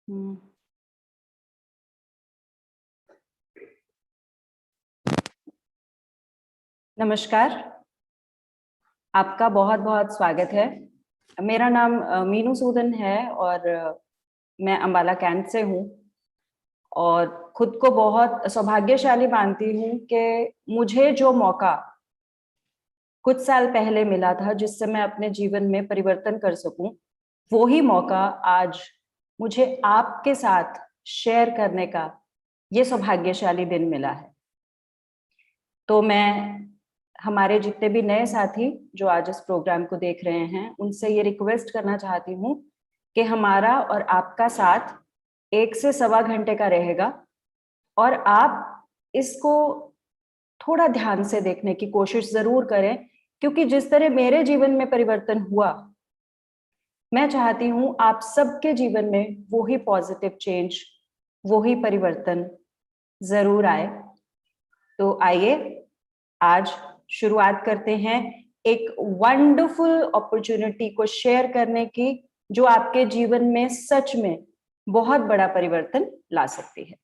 हम्म। नमस्कार, आपका बहुत बहुत स्वागत है। मेरा नाम मीनू सूदन है और मैं अंबाला कैंट से हूँ और खुद को बहुत सौभाग्यशाली मानती हूँ कि मुझे जो मौका कुछ साल पहले मिला था जिससे मैं अपने जीवन में परिवर्तन कर सकूं, वो ही मौका आज मुझे आपके साथ शेयर करने का ये सौभाग्यशाली दिन मिला है। तो मैं हमारे जितने भी नए साथी जो आज इस प्रोग्राम को देख रहे हैं उनसे ये रिक्वेस्ट करना चाहती हूँ कि हमारा और आपका साथ 1 से सवा घंटे का रहेगा और आप इसको थोड़ा ध्यान से देखने की कोशिश जरूर करें, क्योंकि जिस तरह मेरे जीवन में परिवर्तन हुआ, मैं चाहती हूं आप सबके जीवन में वो ही पॉजिटिव चेंज, वो ही परिवर्तन जरूर आए। तो आइए आज शुरुआत करते हैं एक वंडरफुल अपॉर्चुनिटी को शेयर करने की, जो आपके जीवन में सच में बहुत बड़ा परिवर्तन ला सकती है।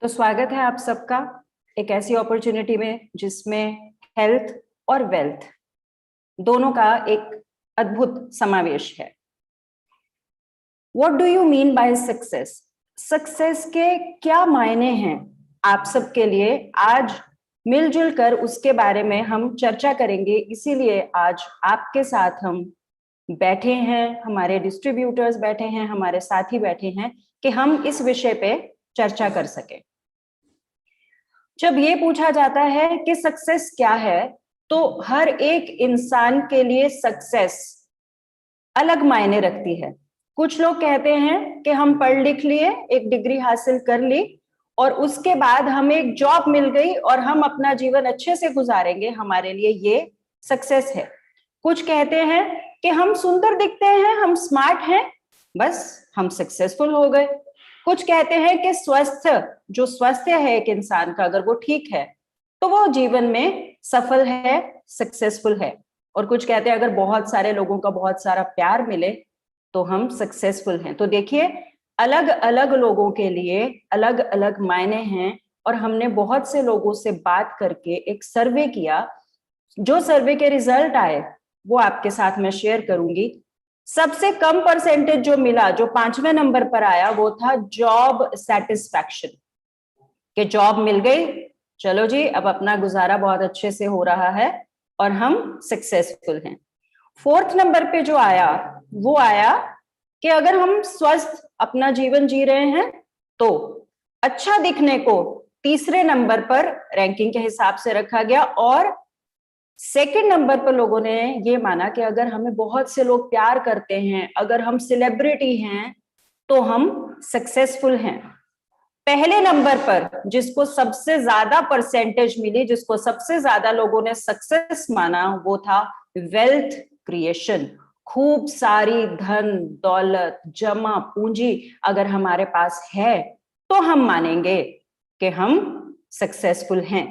तो स्वागत है आप सबका एक ऐसी अपॉर्चुनिटी में जिसमें हेल्थ और वेल्थ दोनों का एक अद्भुत समावेश है। What do you mean by success? Success के क्या मायने हैं आप सबके लिए? आज मिलजुल कर उसके बारे में हम चर्चा करेंगे। इसीलिए आज आपके साथ हम बैठे हैं, हमारे डिस्ट्रीब्यूटर्स बैठे हैं, हमारे साथी बैठे हैं कि हम इस विषय पे चर्चा कर सकें। जब ये पूछा जाता है कि सक्सेस क्या है, तो हर एक इंसान के लिए सक्सेस अलग मायने रखती है। कुछ लोग कहते हैं कि हम पढ़ लिख लिए, एक डिग्री हासिल कर ली और उसके बाद हमें एक जॉब मिल गई और हम अपना जीवन अच्छे से गुजारेंगे, हमारे लिए ये सक्सेस है। कुछ कहते हैं कि हम सुंदर दिखते हैं, हम स्मार्ट हैं, बस हम सक्सेसफुल हो गए। कुछ कहते हैं कि जो स्वास्थ्य है एक इंसान का, अगर वो ठीक है तो वो जीवन में सफल है, सक्सेसफुल है। और कुछ कहते हैं अगर बहुत सारे लोगों का बहुत सारा प्यार मिले तो हम सक्सेसफुल हैं। तो देखिए, अलग अलग लोगों के लिए अलग अलग मायने हैं और हमने बहुत से लोगों से बात करके एक सर्वे किया। जो सर्वे के रिजल्ट आए वो आपके साथ मैं शेयर करूंगी। सबसे कम परसेंटेज जो मिला, जो 5वें नंबर पर आया, वो था जॉब सेटिस्फैक्शन, कि जॉब मिल गई, चलो जी अब अपना गुजारा बहुत अच्छे से हो रहा है और हम सक्सेसफुल हैं। 4th नंबर पे जो आया वो आया कि अगर हम स्वस्थ अपना जीवन जी रहे हैं तो अच्छा दिखने को 3रे नंबर पर रैंकिंग के हिसाब से रखा गया। और 2nd नंबर पर लोगों ने ये माना कि अगर हमें बहुत से लोग प्यार करते हैं, अगर हम सेलिब्रिटी हैं तो हम सक्सेसफुल हैं। पहले नंबर पर जिसको सबसे ज्यादा परसेंटेज मिली, जिसको सबसे ज्यादा लोगों ने सक्सेस माना, वो था वेल्थ क्रिएशन। खूब सारी धन दौलत जमा पूंजी अगर हमारे पास है तो हम मानेंगे कि हम सक्सेसफुल हैं।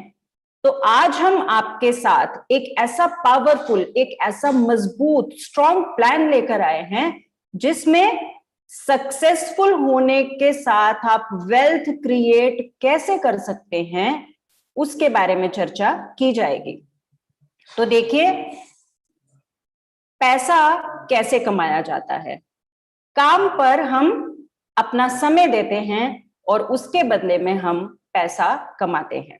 तो आज हम आपके साथ एक ऐसा पावरफुल, एक ऐसा मजबूत स्ट्रॉन्ग प्लान लेकर आए हैं जिसमें सक्सेसफुल होने के साथ आप वेल्थ क्रिएट कैसे कर सकते हैं उसके बारे में चर्चा की जाएगी। तो देखिए, पैसा कैसे कमाया जाता है। काम पर हम अपना समय देते हैं और उसके बदले में हम पैसा कमाते हैं।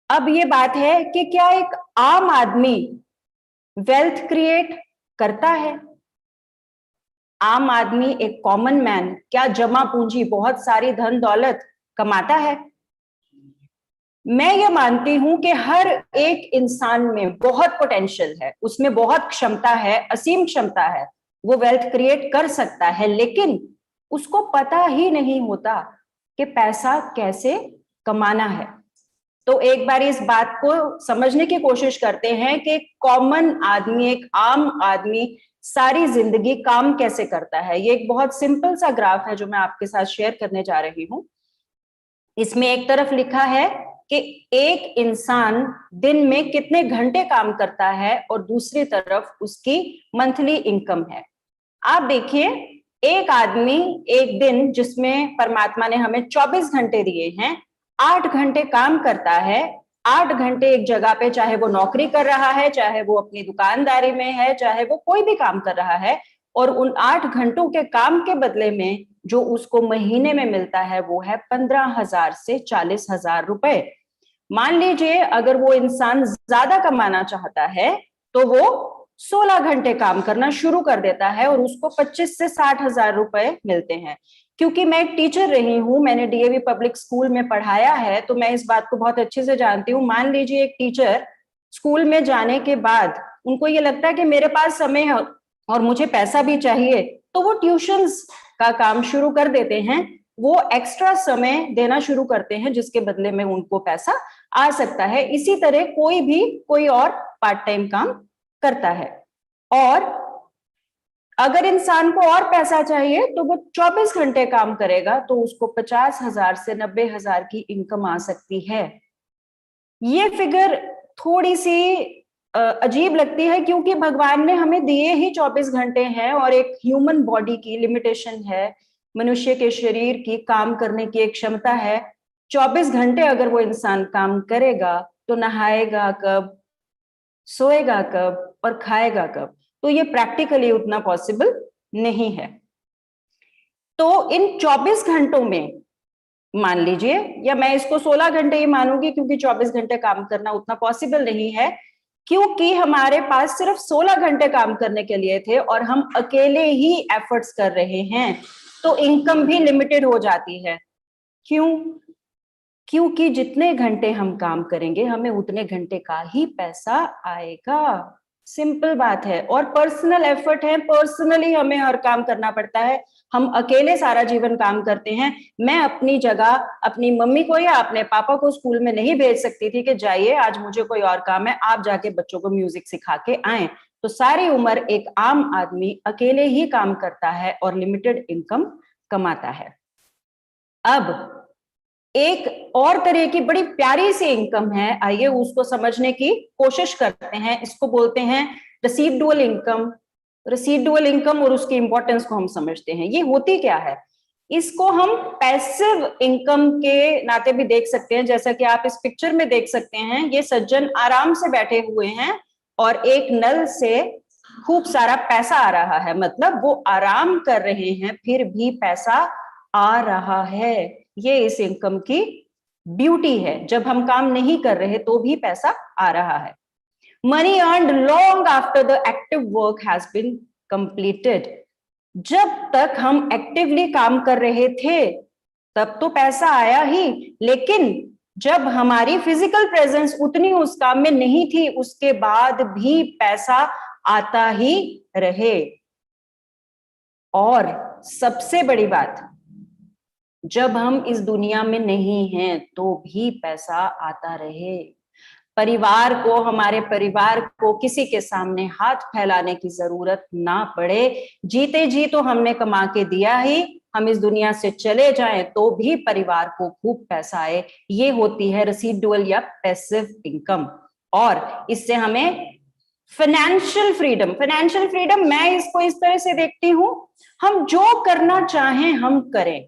अब ये बात है कि क्या एक आम आदमी वेल्थ क्रिएट करता है? आम आदमी, एक कॉमन मैन, क्या जमा पूंजी, बहुत सारी धन दौलत कमाता है? मैं ये मानती हूं कि हर एक इंसान में बहुत पोटेंशियल है, उसमें बहुत क्षमता है, असीम क्षमता है, वो वेल्थ क्रिएट कर सकता है, लेकिन उसको पता ही नहीं होता कि पैसा कैसे कमाना है। तो एक बार इस बात को समझने की कोशिश करते हैं कि कॉमन आदमी, एक आम आदमी सारी जिंदगी काम कैसे करता है। ये एक बहुत सिंपल सा ग्राफ है जो मैं आपके साथ शेयर करने जा रही हूं। इसमें एक तरफ लिखा है कि एक इंसान दिन में कितने घंटे काम करता है और दूसरी तरफ उसकी मंथली इनकम है। आप देखिए, एक आदमी एक दिन जिसमें परमात्मा ने हमें 24 घंटे दिए हैं, 8 घंटे काम करता है। 8 घंटे एक जगह पे, चाहे वो नौकरी कर रहा है, चाहे वो अपनी दुकानदारी में है, चाहे वो कोई भी काम कर रहा है, और उन 8 घंटों के काम के बदले में जो उसको महीने में मिलता है वो है 15,000 से 40,000 रुपए। मान लीजिए अगर वो इंसान ज्यादा कमाना चाहता है तो वो 16 घंटे काम करना शुरू कर देता है और उसको 25 से 60,000 रुपए मिलते हैं। क्योंकि मैं एक टीचर रही हूं, मैंने डीएवी पब्लिक स्कूल में पढ़ाया है, तो मैं इस बात को बहुत अच्छे से जानती हूँ। मान लीजिए एक टीचर स्कूल में जाने के बाद उनको ये लगता है कि मेरे पास समय है और मुझे पैसा भी चाहिए, तो वो ट्यूशंस का काम शुरू कर देते हैं। वो एक्स्ट्रा समय देना शुरू करते हैं जिसके बदले में उनको पैसा आ सकता है। इसी तरह कोई भी कोई और पार्ट टाइम काम करता है, और अगर इंसान को और पैसा चाहिए तो वो 24 घंटे काम करेगा तो उसको 50,000 से 90,000 की इनकम आ सकती है। ये फिगर थोड़ी सी अजीब लगती है क्योंकि भगवान ने हमें दिए ही 24 घंटे हैं और एक ह्यूमन बॉडी की लिमिटेशन है, मनुष्य के शरीर की काम करने की एक क्षमता है। 24 घंटे अगर वो इंसान काम करेगा तो नहाएगा कब, सोएगा कब और खाएगा कब? तो ये प्रैक्टिकली उतना पॉसिबल नहीं है। तो इन 24 घंटों में मान लीजिए, या मैं इसको 16 घंटे ही मानूंगी क्योंकि 24 घंटे काम करना उतना पॉसिबल नहीं है, क्योंकि हमारे पास सिर्फ 16 घंटे काम करने के लिए थे और हम अकेले ही एफर्ट्स कर रहे हैं, तो इनकम भी लिमिटेड हो जाती है। क्यों? क्योंकि जितने घंटे हम काम करेंगे हमें उतने घंटे का ही पैसा आएगा। सिंपल बात है। और पर्सनल एफर्ट है, पर्सनली हमें हर काम करना पड़ता है। हम अकेले सारा जीवन काम करते हैं। मैं अपनी जगह अपनी मम्मी को या अपने पापा को स्कूल में नहीं भेज सकती थी कि जाइए आज मुझे कोई और काम है, आप जाके बच्चों को म्यूजिक सिखा के आए। तो सारी उम्र एक आम आदमी अकेले ही काम करता है और लिमिटेड इनकम कमाता है। अब एक और तरह की बड़ी प्यारी सी इनकम है, आइए उसको समझने की कोशिश करते हैं। इसको बोलते हैं रेसिडुअल इनकम। रेसिडुअल इनकम और उसकी इंपॉर्टेंस को हम समझते हैं। ये होती क्या है? इसको हम पैसिव इनकम के नाते भी देख सकते हैं। जैसा कि आप इस पिक्चर में देख सकते हैं, ये सज्जन आराम से बैठे हुए हैं और एक नल से खूब सारा पैसा आ रहा है, मतलब वो आराम कर रहे हैं फिर भी पैसा आ रहा है। ये इस इनकम की ब्यूटी है, जब हम काम नहीं कर रहे तो भी पैसा आ रहा है। Money earned long after the active work has been completed. जब तक हम एक्टिवली काम कर रहे थे तब तो पैसा आया ही, लेकिन जब हमारी फिजिकल प्रेजेंस उतनी उस काम में नहीं थी उसके बाद भी पैसा आता ही रहे। और सबसे बड़ी बात, जब हम इस दुनिया में नहीं हैं तो भी पैसा आता रहे। परिवार को, हमारे परिवार को किसी के सामने हाथ फैलाने की जरूरत ना पड़े। जीते जी तो हमने कमा के दिया ही, हम इस दुनिया से चले जाएं तो भी परिवार को खूब पैसा आए। ये होती है रेसिडुअल या पैसिव इनकम। और इससे हमें फाइनेंशियल फ्रीडम, फाइनेंशियल फ्रीडम मैं इसको इस तरह से देखती हूं, हम जो करना चाहें हम करें।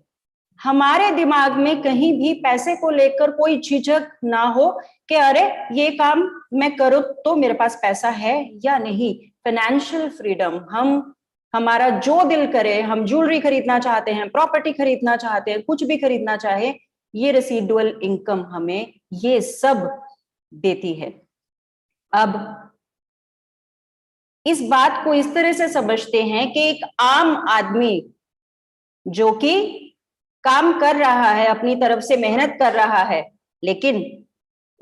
हमारे दिमाग में कहीं भी पैसे को लेकर कोई झिझक ना हो कि अरे ये काम मैं करूं तो मेरे पास पैसा है या नहीं। फाइनेंशियल फ्रीडम, हम हमारा जो दिल करे, हम ज्वेलरी खरीदना चाहते हैं, प्रॉपर्टी खरीदना चाहते हैं, कुछ भी खरीदना चाहे, ये रेसिडुअल इनकम हमें ये सब देती है। अब इस बात को इस तरह से समझते हैं कि एक आम आदमी जो कि काम कर रहा है, अपनी तरफ से मेहनत कर रहा है, लेकिन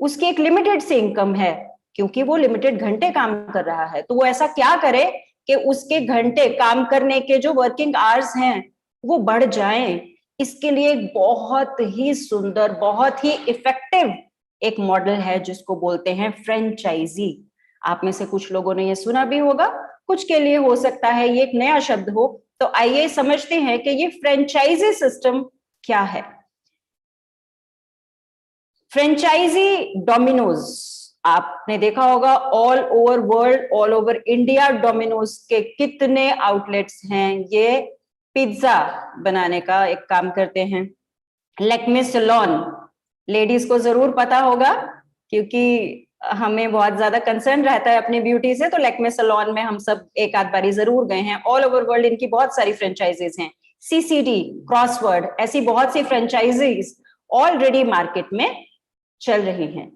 उसकी एक लिमिटेड सी इनकम है, क्योंकि वो लिमिटेड घंटे काम कर रहा है, तो वो ऐसा क्या करे कि उसके घंटे काम करने के जो वर्किंग आवर्स हैं वो बढ़ जाएं। इसके लिए बहुत ही सुंदर, बहुत ही इफेक्टिव एक मॉडल है जिसको बोलते हैं फ्रेंचाइजी। आप में से कुछ लोगों ने ये सुना भी होगा, कुछ के लिए हो सकता है ये एक नया शब्द हो। तो आइए समझते हैं कि ये फ्रेंचाइजी सिस्टम क्या है। फ्रेंचाइजी डोमिनोज, आपने देखा होगा all over world, all over India Domino's के कितने आउटलेट्स हैं। ये पिज्जा बनाने का एक काम करते हैं। लैक्मे सैलून, लेडीज को जरूर पता होगा, क्योंकि हमें बहुत ज्यादा कंसर्न रहता है अपनी ब्यूटी से, तो लैक्मे सैलून में हम सब एक आध बारी जरूर गए हैं। ऑल ओवर वर्ल्ड इनकी बहुत सारी फ्रेंचाइजीज हैं। सीसीडी, क्रॉसवर्ड, ऐसी बहुत सी फ्रेंचाइजीज ऑलरेडी मार्केट में चल रही हैं।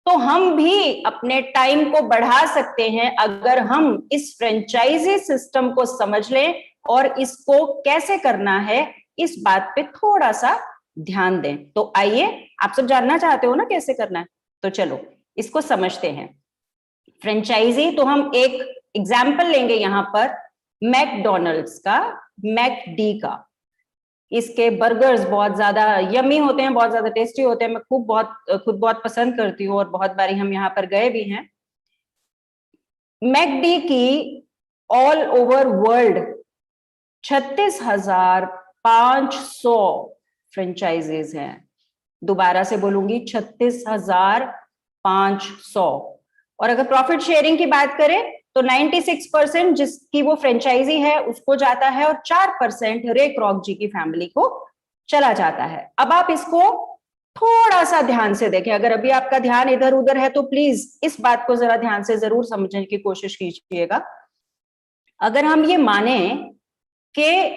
तो हम भी अपने टाइम को बढ़ा सकते हैं अगर हम इस फ्रेंचाइजी सिस्टम को समझ लें और इसको कैसे करना है इस बात पे थोड़ा सा ध्यान दें। तो आइए, आप सब जानना चाहते हो ना कैसे करना है, तो चलो इसको समझते हैं। फ्रेंचाइजी, तो हम एक एग्जाम्पल लेंगे यहां पर मैकडॉनल्ड्स का, मैकडी का। इसके बर्गर्स बहुत ज्यादा यमी होते हैं, बहुत ज्यादा टेस्टी होते हैं। मैं खुद बहुत पसंद करती हूँ और बहुत बारी हम यहाँ पर गए भी हैं। मैकडी की ऑल ओवर वर्ल्ड 36,500 फ्रेंचाइजीज हैं। दोबारा से बोलूंगी, 36,500। और अगर प्रॉफिट शेयरिंग की बात करें तो 96% जिसकी वो फ्रेंचाइजी है उसको जाता है और 4% रे क्रॉक जी की फैमिली को चला जाता है। अब आप इसको थोड़ा सा ध्यान से देखें। अगर अभी आपका ध्यान इधर उधर है तो प्लीज इस बात को जरा ध्यान से जरूर समझने की कोशिश कीजिएगा। अगर हम ये माने कि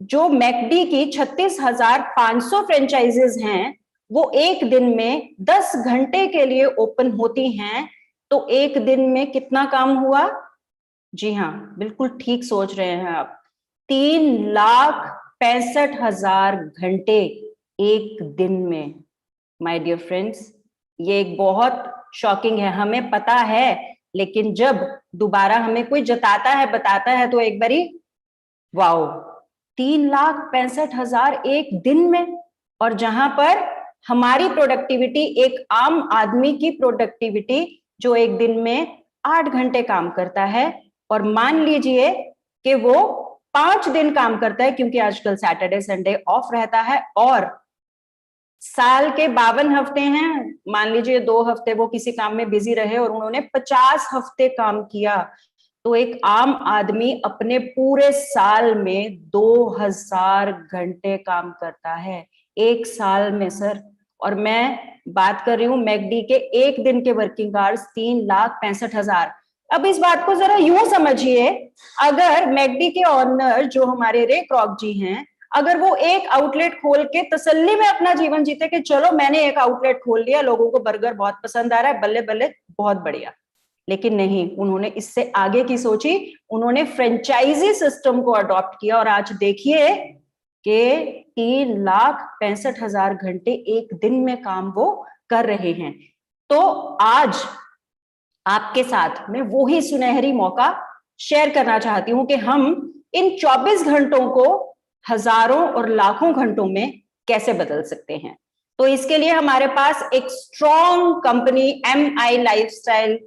जो मैकडी की 36,500 फ्रेंचाइजीज हैं वो एक दिन में 10 घंटे के लिए ओपन होती हैं, तो एक दिन में कितना काम हुआ? जी हाँ, बिल्कुल ठीक सोच रहे हैं आप, 3,65,000 घंटे एक दिन में। माय डियर फ्रेंड्स, ये एक बहुत शॉकिंग है, हमें पता है, लेकिन जब दोबारा हमें कोई जताता है, बताता है, तो एक बारी वाओ, 3,65,000 एक दिन में। और जहां पर हमारी प्रोडक्टिविटी, एक आम आदमी की प्रोडक्टिविटी जो एक दिन में 8 घंटे काम करता है, और मान लीजिए कि वो 5 दिन काम करता है, क्योंकि आजकल सैटरडे संडे ऑफ रहता है, और साल के 52 हफ्ते हैं, मान लीजिए 2 हफ्ते वो किसी काम में बिजी रहे और उन्होंने 50 हफ्ते काम किया, तो एक आम आदमी अपने पूरे साल में 2,000 घंटे काम करता है एक साल में सर। और मैं बात कर रही हूं मैकडी के एक दिन के वर्किंग आवर्स 3,65,000। अब इस बात को जरा यूं समझिए, अगर मैकडी के ऑनर जो हमारे रे क्रॉक जी हैं, अगर वो एक आउटलेट खोल के तसल्ली में अपना जीवन जीते कि चलो मैंने एक आउटलेट खोल लिया, लोगों को बर्गर बहुत पसंद आ रहा है, बल्ले बल्ले बहुत बढ़िया, लेकिन नहीं, उन्होंने इससे आगे की सोची, उन्होंने फ्रेंचाइजी सिस्टम को अडॉप्ट किया, और आज देखिए कि 3,65,000 घंटे एक दिन में काम वो कर रहे हैं। तो आज आपके साथ मैं वही सुनहरी मौका शेयर करना चाहती हूं कि हम इन 24 घंटों को हजारों और लाखों घंटों में कैसे बदल सकते हैं। तो इसके लिए हमारे पास एक strong company MI lifestyle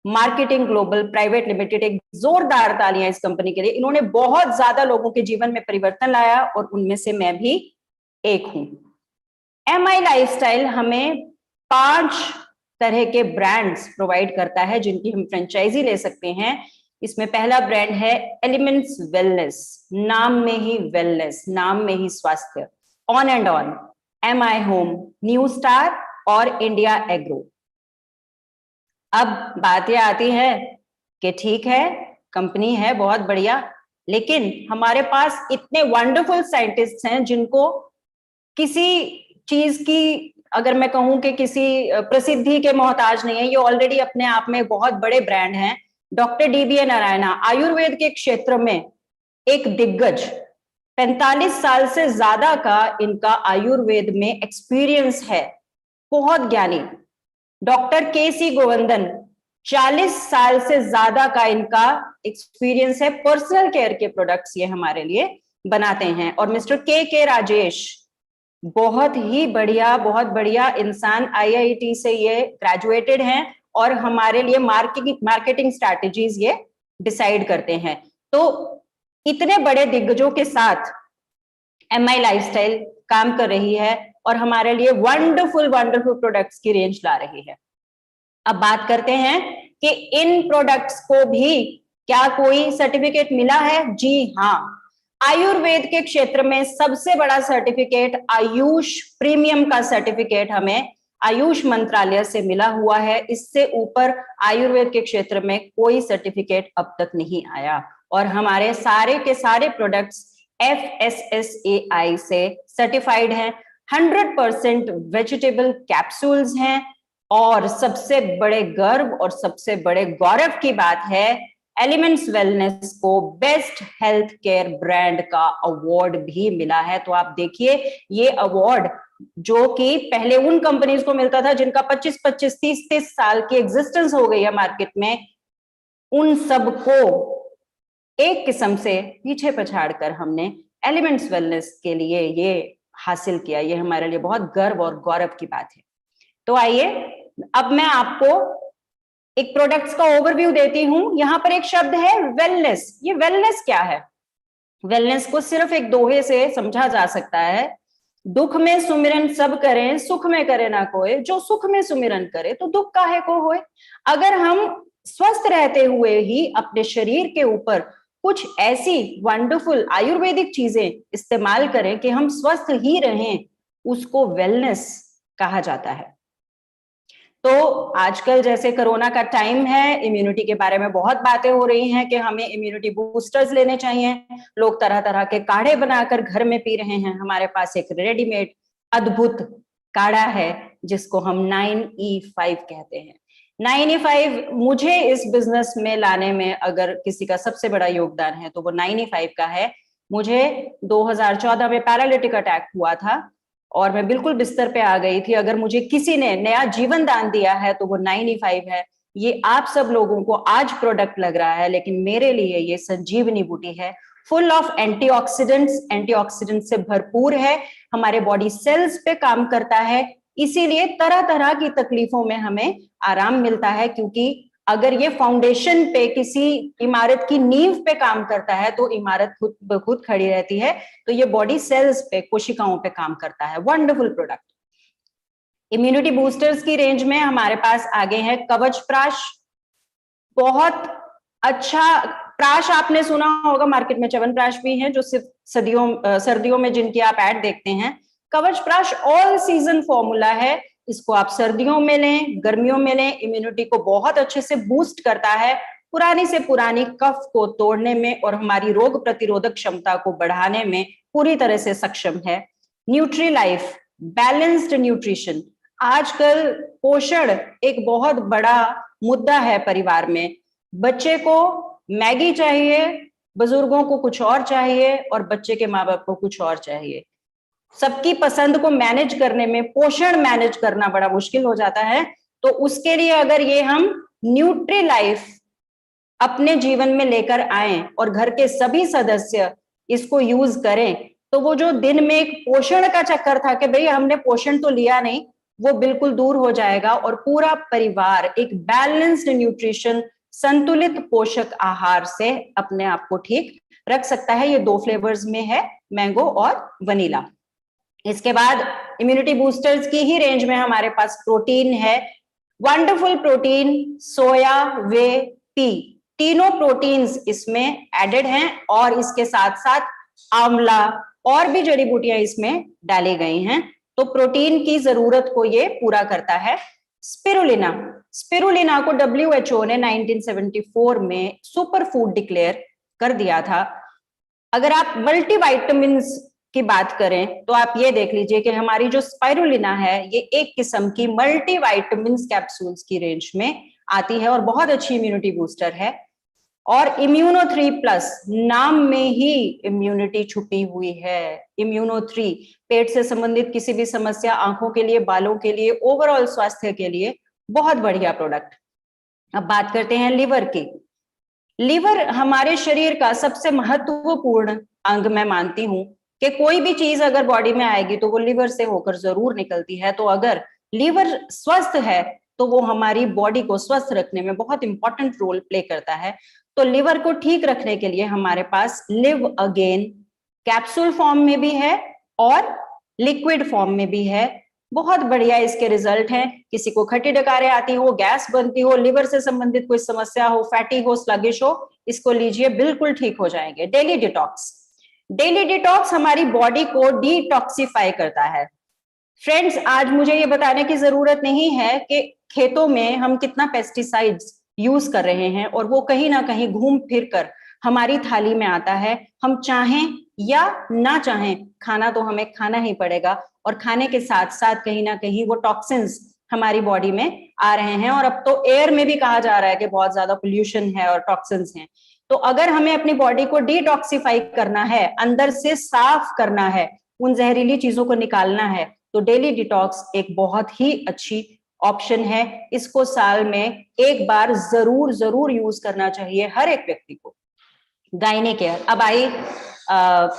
marketing global private limited, एक जोरदार तालियां इस कंपनी के लिए। इन्होंने बहुत ज्यादा लोगों के जीवन में परिवर्तन लाया और उनमें से मैं भी एक हूं। MI लाइफस्टाइल हमें 5 तरह के ब्रांड्स प्रोवाइड करता है जिनकी हम फ्रेंचाइजी ले सकते हैं। इसमें पहला ब्रांड है एलिमेंट्स वेलनेस, नाम में ही वेलनेस, नाम में ही स्वास्थ्य। On and on, MI home, new star और इंडिया एग्रो। अब बात यह आती है कि ठीक है, कंपनी है बहुत बढ़िया, लेकिन हमारे पास इतने वंडरफुल साइंटिस्ट हैं जिनको किसी चीज की, अगर मैं कहूं कि किसी प्रसिद्धि के मोहताज नहीं है, ये ऑलरेडी अपने आप में बहुत बड़े ब्रांड हैं। डॉक्टर DBA नारायणा आयुर्वेद के क्षेत्र में एक दिग्गज, 45 साल से ज्यादा का इनका आयुर्वेद में एक्सपीरियंस है, बहुत ज्ञानी। Doctor KC. गोविंदन, 40 साल से ज्यादा का इनका एक्सपीरियंस है, पर्सनल केयर के प्रोडक्ट्स ये हमारे लिए बनाते हैं। और मिस्टर के राजेश, बहुत ही बढ़िया, बहुत बढ़िया इंसान, आईआईटी से ये ग्रेजुएटेड हैं और हमारे लिए मार्केटिंग स्ट्रैटेजीज ये डिसाइड करते हैं। तो इतने बड़े दिग्गजों के साथ एमआई लाइफस्टाइल काम कर रही है और हमारे लिए वंडरफुल प्रोडक्ट्स की रेंज ला रही है। अब बात करते हैं कि इन प्रोडक्ट्स को भी क्या कोई सर्टिफिकेट मिला है? जी हाँ, आयुर्वेद के क्षेत्र में सबसे बड़ा सर्टिफिकेट आयुष प्रीमियम का सर्टिफिकेट हमें आयुष मंत्रालय से मिला हुआ है। इससे ऊपर आयुर्वेद के क्षेत्र में कोई सर्टिफिकेट अब तक नहीं आया और हमारे सारे के सारे प्रोडक्ट्स FSSAI से सर्टिफाइड हैं। 100% वेजिटेबल कैप्सूल्स हैं और सबसे बड़े गर्व और सबसे बड़े गौरव की बात है, एलिमेंट्स वेलनेस को बेस्ट हेल्थ केयर ब्रांड का अवार्ड भी मिला है। तो आप देखिए, ये अवार्ड जो कि पहले उन कंपनीज को मिलता था जिनका 25-25, 30-30 साल की एग्जिस्टेंस हो गई है मार्केट में, उन सबको एक किस्म से पीछे पछाड़कर हमने एलिमेंट्स वेलनेस के लिए ये हासिल किया। ये हमारे लिए बहुत गर्व और गौरव की बात है। तो आइए अब मैं आपको एक प्रोडक्ट्स का ओवरव्यू देती हूं। यहां पर एक शब्द है वेलनेस। ये वेलनेस क्या है? वेलनेस को सिर्फ एक दोहे से समझा जा सकता है, दुख में सुमिरन सब करें, सुख में करे ना कोई, जो सुख में सुमिरन करे तो दुख काहे को होए। अगर हम स्वस्थ रहते हुए ही अपने शरीर के ऊपर कुछ ऐसी वंडरफुल आयुर्वेदिक चीजें इस्तेमाल करें कि हम स्वस्थ ही रहें, उसको वेलनेस कहा जाता है। तो आजकल जैसे कोरोना का टाइम है, इम्यूनिटी के बारे में बहुत बातें हो रही हैं कि हमें इम्यूनिटी बूस्टर्स लेने चाहिए। लोग तरह तरह के काढ़े बनाकर घर में पी रहे हैं। हमारे पास एक रेडीमेड अद्भुत काढ़ा है जिसको हम 9E5 कहते हैं। 9E5 मुझे इस बिजनेस में लाने में अगर किसी का सबसे बड़ा योगदान है तो वो 9E5 का है। मुझे 2014 में पैरालिटिक अटैक हुआ था और मैं बिल्कुल बिस्तर पे आ गई थी। अगर मुझे किसी ने नया जीवन दान दिया है तो वो 9E5 है। ये आप सब लोगों को आज प्रोडक्ट लग रहा है, लेकिन मेरे लिए ये संजीवनी बूटी है। फुल ऑफ एंटीऑक्सीडेंट से भरपूर है, हमारे बॉडी सेल्स पे काम करता है, इसीलिए तरह तरह की तकलीफों में हमें आराम मिलता है। क्योंकि अगर ये फाउंडेशन पे, किसी इमारत की नींव पे काम करता है तो इमारत खुद ब खुद खड़ी रहती है। तो ये बॉडी सेल्स पे, कोशिकाओं पे काम करता है। Wonderful product. इम्यूनिटी बूस्टर्स की रेंज में हमारे पास आगे है कवच प्राश। बहुत अच्छा प्राश आपने सुना होगा, मार्केट में च्यवनप्राश भी है जो सिर्फ सर्दियों में जिनकी आप ऐड देखते हैं। कवच प्राश ऑल सीजन फॉर्मूला है। इसको आप सर्दियों में लें, गर्मियों में लें, इम्यूनिटी को बहुत अच्छे से बूस्ट करता है, पुरानी से पुरानी कफ को तोड़ने में और हमारी रोग प्रतिरोधक क्षमता को बढ़ाने में पूरी तरह से सक्षम है। Nutri life, balanced nutrition. आजकल पोषण एक बहुत बड़ा मुद्दा है परिवार में। बच्चे को मैगी चाहिए, बुजुर्गों को कुछ और चाहिए और बच्चे के माँ बाप को कुछ और चाहिए। सबकी पसंद को मैनेज करने में पोषण मैनेज करना बड़ा मुश्किल हो जाता है। तो उसके लिए अगर ये हम न्यूट्री लाइफ अपने जीवन में लेकर आए और घर के सभी सदस्य इसको यूज करें, तो वो जो दिन में एक पोषण का चक्कर था कि भाई हमने पोषण तो लिया नहीं, वो बिल्कुल दूर हो जाएगा और पूरा परिवार एक बैलेंस्ड न्यूट्रिशन, संतुलित पोषक आहार से अपने आप को ठीक रख सकता है। ये 2 फ्लेवर्स में है, मैंगो और वनीला। इसके बाद इम्यूनिटी बूस्टर्स की ही रेंज में हमारे पास प्रोटीन है। वंडरफुल प्रोटीन, सोया, वे, पी, तीनों प्रोटीन्स इसमें एडेड हैं और इसके साथ साथ आंवला और भी जड़ी बूटियां इसमें डाली गई हैं। तो प्रोटीन की जरूरत को ये पूरा करता है। स्पिरुलिना, स्पिरुलिना को WHO ने 1974 में सुपर फूड डिक्लेयर कर दिया था। अगर आप मल्टीविटामिन्स की बात करें तो आप ये देख लीजिए कि हमारी जो स्पाइरुलिना है ये एक किस्म की मल्टीविटामिन्स कैप्सूल्स की रेंज में आती है और बहुत अच्छी इम्यूनिटी बूस्टर है। और इम्यूनो 3+ नाम में ही इम्यूनिटी छुपी हुई है। इम्यूनो 3 पेट से संबंधित किसी भी समस्या, आंखों के लिए, बालों के लिए, ओवरऑल स्वास्थ्य के लिए बहुत बढ़िया प्रोडक्ट। अब बात करते हैं लिवर की। लिवर हमारे शरीर का सबसे महत्वपूर्ण अंग मैं मानती हूं कि कोई भी चीज अगर बॉडी में आएगी तो वो लिवर से होकर जरूर निकलती है। तो अगर लिवर स्वस्थ है तो वो हमारी बॉडी को स्वस्थ रखने में बहुत इंपॉर्टेंट रोल प्ले करता है। तो लिवर को ठीक रखने के लिए हमारे पास लिव अगेन कैप्सूल फॉर्म में भी है और लिक्विड फॉर्म में भी है। बहुत बढ़िया इसके रिजल्ट हैं। किसी को खट्टी डकारें आती हो, गैस बनती हो, लिवर से संबंधित कोई समस्या हो, फैटी हो, स्लगिश हो, इसको लीजिए, बिल्कुल ठीक हो जाएंगे। Daily detox. डेली डिटॉक्स हमारी बॉडी को डिटॉक्सिफाई करता है। फ्रेंड्स, आज मुझे ये बताने की जरूरत नहीं है कि खेतों में हम कितना पेस्टिसाइड्स यूज कर रहे हैं और वो कहीं ना कहीं घूम फिर कर हमारी थाली में आता है। हम चाहें या ना चाहें, खाना तो हमें खाना ही पड़ेगा और खाने के साथ साथ कहीं ना कहीं वो टॉक्सिन्स हमारी बॉडी में आ रहे हैं। और अब तो एयर में भी कहा जा रहा है कि बहुत ज्यादा पोल्यूशन है और टॉक्सिन्स हैं। तो अगर हमें अपनी बॉडी को डिटॉक्सिफाई करना है, अंदर से साफ करना है, उन जहरीली चीजों को निकालना है, तो डेली डिटॉक्स एक बहुत ही अच्छी ऑप्शन है। इसको साल में एक बार जरूर जरूर यूज करना चाहिए हर एक व्यक्ति को। गायने केयर। अब आई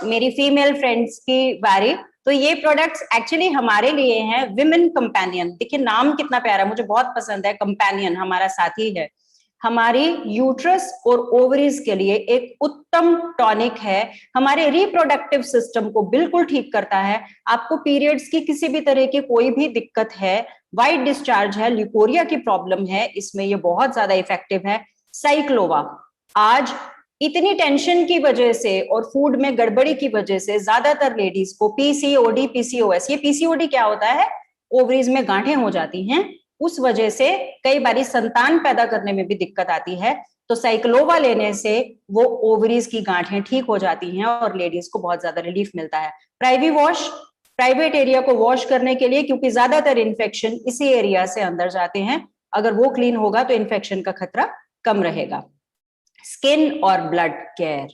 मेरी फीमेल फ्रेंड्स की बारी। तो ये प्रोडक्ट्स एक्चुअली हमारे लिए हैं विमेन कंपेनियन। देखिए नाम कितना प्यारा, मुझे बहुत पसंद है। कंपेनियन हमारा साथी है, हमारी यूट्रस और ओवरीज के लिए एक उत्तम टॉनिक है। हमारे रिप्रोडक्टिव सिस्टम को बिल्कुल ठीक करता है। आपको पीरियड्स की किसी भी तरह की कोई भी दिक्कत है, वाइट डिस्चार्ज है, ल्यूकोरिया की प्रॉब्लम है, इसमें ये बहुत ज्यादा इफेक्टिव है। साइक्लोवा। आज इतनी टेंशन की वजह से और फूड में गड़बड़ी की वजह से ज्यादातर लेडीज को पीसीओडी, पीसीओएस, ये पीसीओडी क्या होता है, ओवरीज में गांठें हो जाती हैं, उस वजह से कई बारी संतान पैदा करने में भी दिक्कत आती है। तो साइक्लोवा लेने से वो ओवरीज की गांठें ठीक हो जाती हैं और लेडीज को बहुत ज्यादा रिलीफ मिलता है। प्राइवी वॉश, प्राइवेट एरिया को वॉश करने के लिए, क्योंकि ज्यादातर इन्फेक्शन इसी एरिया से अंदर जाते हैं। अगर वो क्लीन होगा तो इन्फेक्शन का खतरा कम रहेगा। स्किन और ब्लड केयर।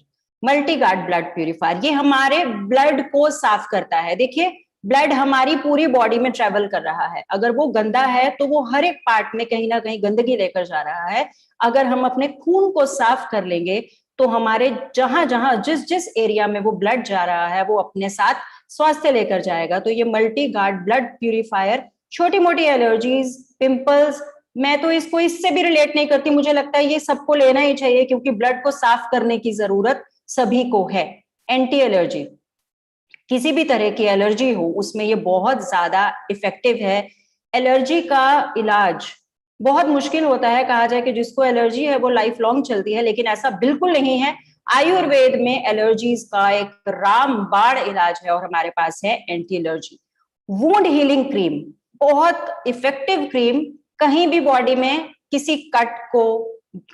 मल्टीगार्ड ब्लड प्यूरिफायर, ये हमारे ब्लड को साफ करता है। देखिए ब्लड हमारी पूरी बॉडी में ट्रेवल कर रहा है, अगर वो गंदा है तो वो हर एक पार्ट में कहीं ना कहीं गंदगी लेकर जा रहा है। अगर हम अपने खून को साफ कर लेंगे तो हमारे जहां जहां जिस जिस एरिया में वो ब्लड जा रहा है वो अपने साथ स्वास्थ्य लेकर जाएगा। तो ये मल्टी गार्ड ब्लड प्यूरिफायर छोटी मोटी एलर्जीज, पिंपल्स, मैं तो इसको इससे भी रिलेट नहीं करती, मुझे लगता है ये सबको लेना ही चाहिए क्योंकि ब्लड को साफ करने की जरूरत सभी को है। एंटी एलर्जी, किसी भी तरह की एलर्जी हो उसमें ये बहुत ज्यादा इफेक्टिव है। एलर्जी का इलाज बहुत मुश्किल होता है, कहा जाए कि जिसको एलर्जी है वो लाइफ लॉन्ग चलती है, लेकिन ऐसा बिल्कुल नहीं है। आयुर्वेद में एलर्जीज का एक रामबाण इलाज है और हमारे पास है anti allergy. Wound healing cream, बहुत इफेक्टिव क्रीम। कहीं भी बॉडी में किसी कट को,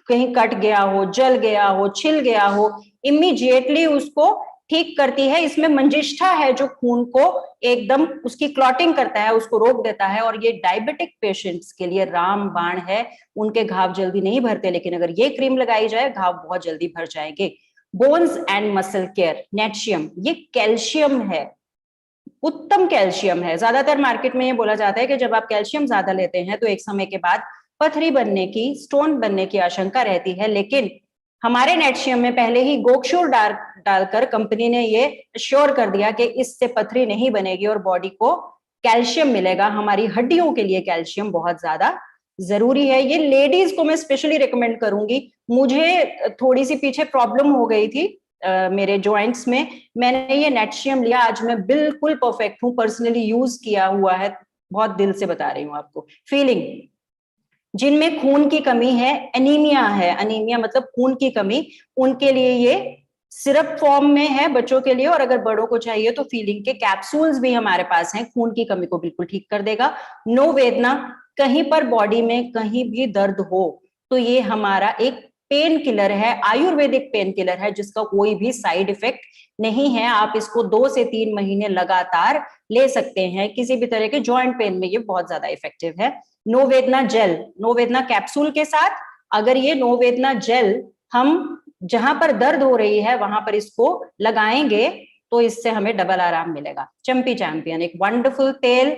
कहीं कट गया हो, जल गया हो, छिल गया हो, इमीडिएटली उसको ठीक करती है। इसमें मंजिष्ठा है जो खून को एकदम उसकी क्लॉटिंग करता है, उसको रोक देता है। और ये डायबिटिक पेशेंट्स के लिए रामबाण है, उनके घाव जल्दी नहीं भरते, लेकिन अगर ये क्रीम लगाई जाए घाव बहुत जल्दी भर जाएंगे। बोन्स एंड मसल केयर, नेटशियम, ये कैल्शियम है, उत्तम कैल्शियम है। ज्यादातर मार्केट में ये बोला जाता है कि जब आप कैल्शियम ज्यादा लेते हैं तो एक समय के बाद पथरी बनने की, स्टोन बनने की आशंका रहती है, लेकिन हमारे नेटशियम में पहले ही गोक्षूर डालकर कंपनी ने ये श्योर कर दिया कि इससे पथरी नहीं बनेगी और बॉडी को कैल्शियम मिलेगा। हमारी हड्डियों के लिए कैल्शियम बहुत ज्यादा जरूरी है। ये लेडीज को मैं स्पेशली रिकमेंड करूंगी। मुझे थोड़ी सी पीछे प्रॉब्लम हो गई थी मेरे जॉइंट्स में, मैंने ये नेटशियम लिया, आज मैं बिल्कुल परफेक्ट हूँ, पर्सनली यूज किया हुआ है, बहुत दिल से बता रही हूँ आपको। फीलिंग, जिनमें खून की कमी है, एनीमिया है, एनीमिया मतलब खून की कमी, उनके लिए ये सिरप फॉर्म में है बच्चों के लिए, और अगर बड़ों को चाहिए तो फीलिंग के कैप्सूल्स भी हमारे पास हैं, खून की कमी को बिल्कुल ठीक कर देगा। नो वेदना, कहीं पर बॉडी में कहीं भी दर्द हो तो ये हमारा एक पेन किलर है, आयुर्वेदिक पेन किलर है जिसका कोई भी साइड इफेक्ट नहीं है। आप इसको 2 से 3 महीने लगातार ले सकते हैं, किसी भी तरह के जॉइंट पेन में ये बहुत ज्यादा इफेक्टिव है। नो वेदना जेल, नो वेदना कैप्सूल के साथ, अगर ये नो वेदना जेल हम जहां पर दर्द हो रही है वहां पर इसको लगाएंगे तो इससे हमें डबल आराम मिलेगा। चंपी चैंपियन, एक वंडरफुल तेल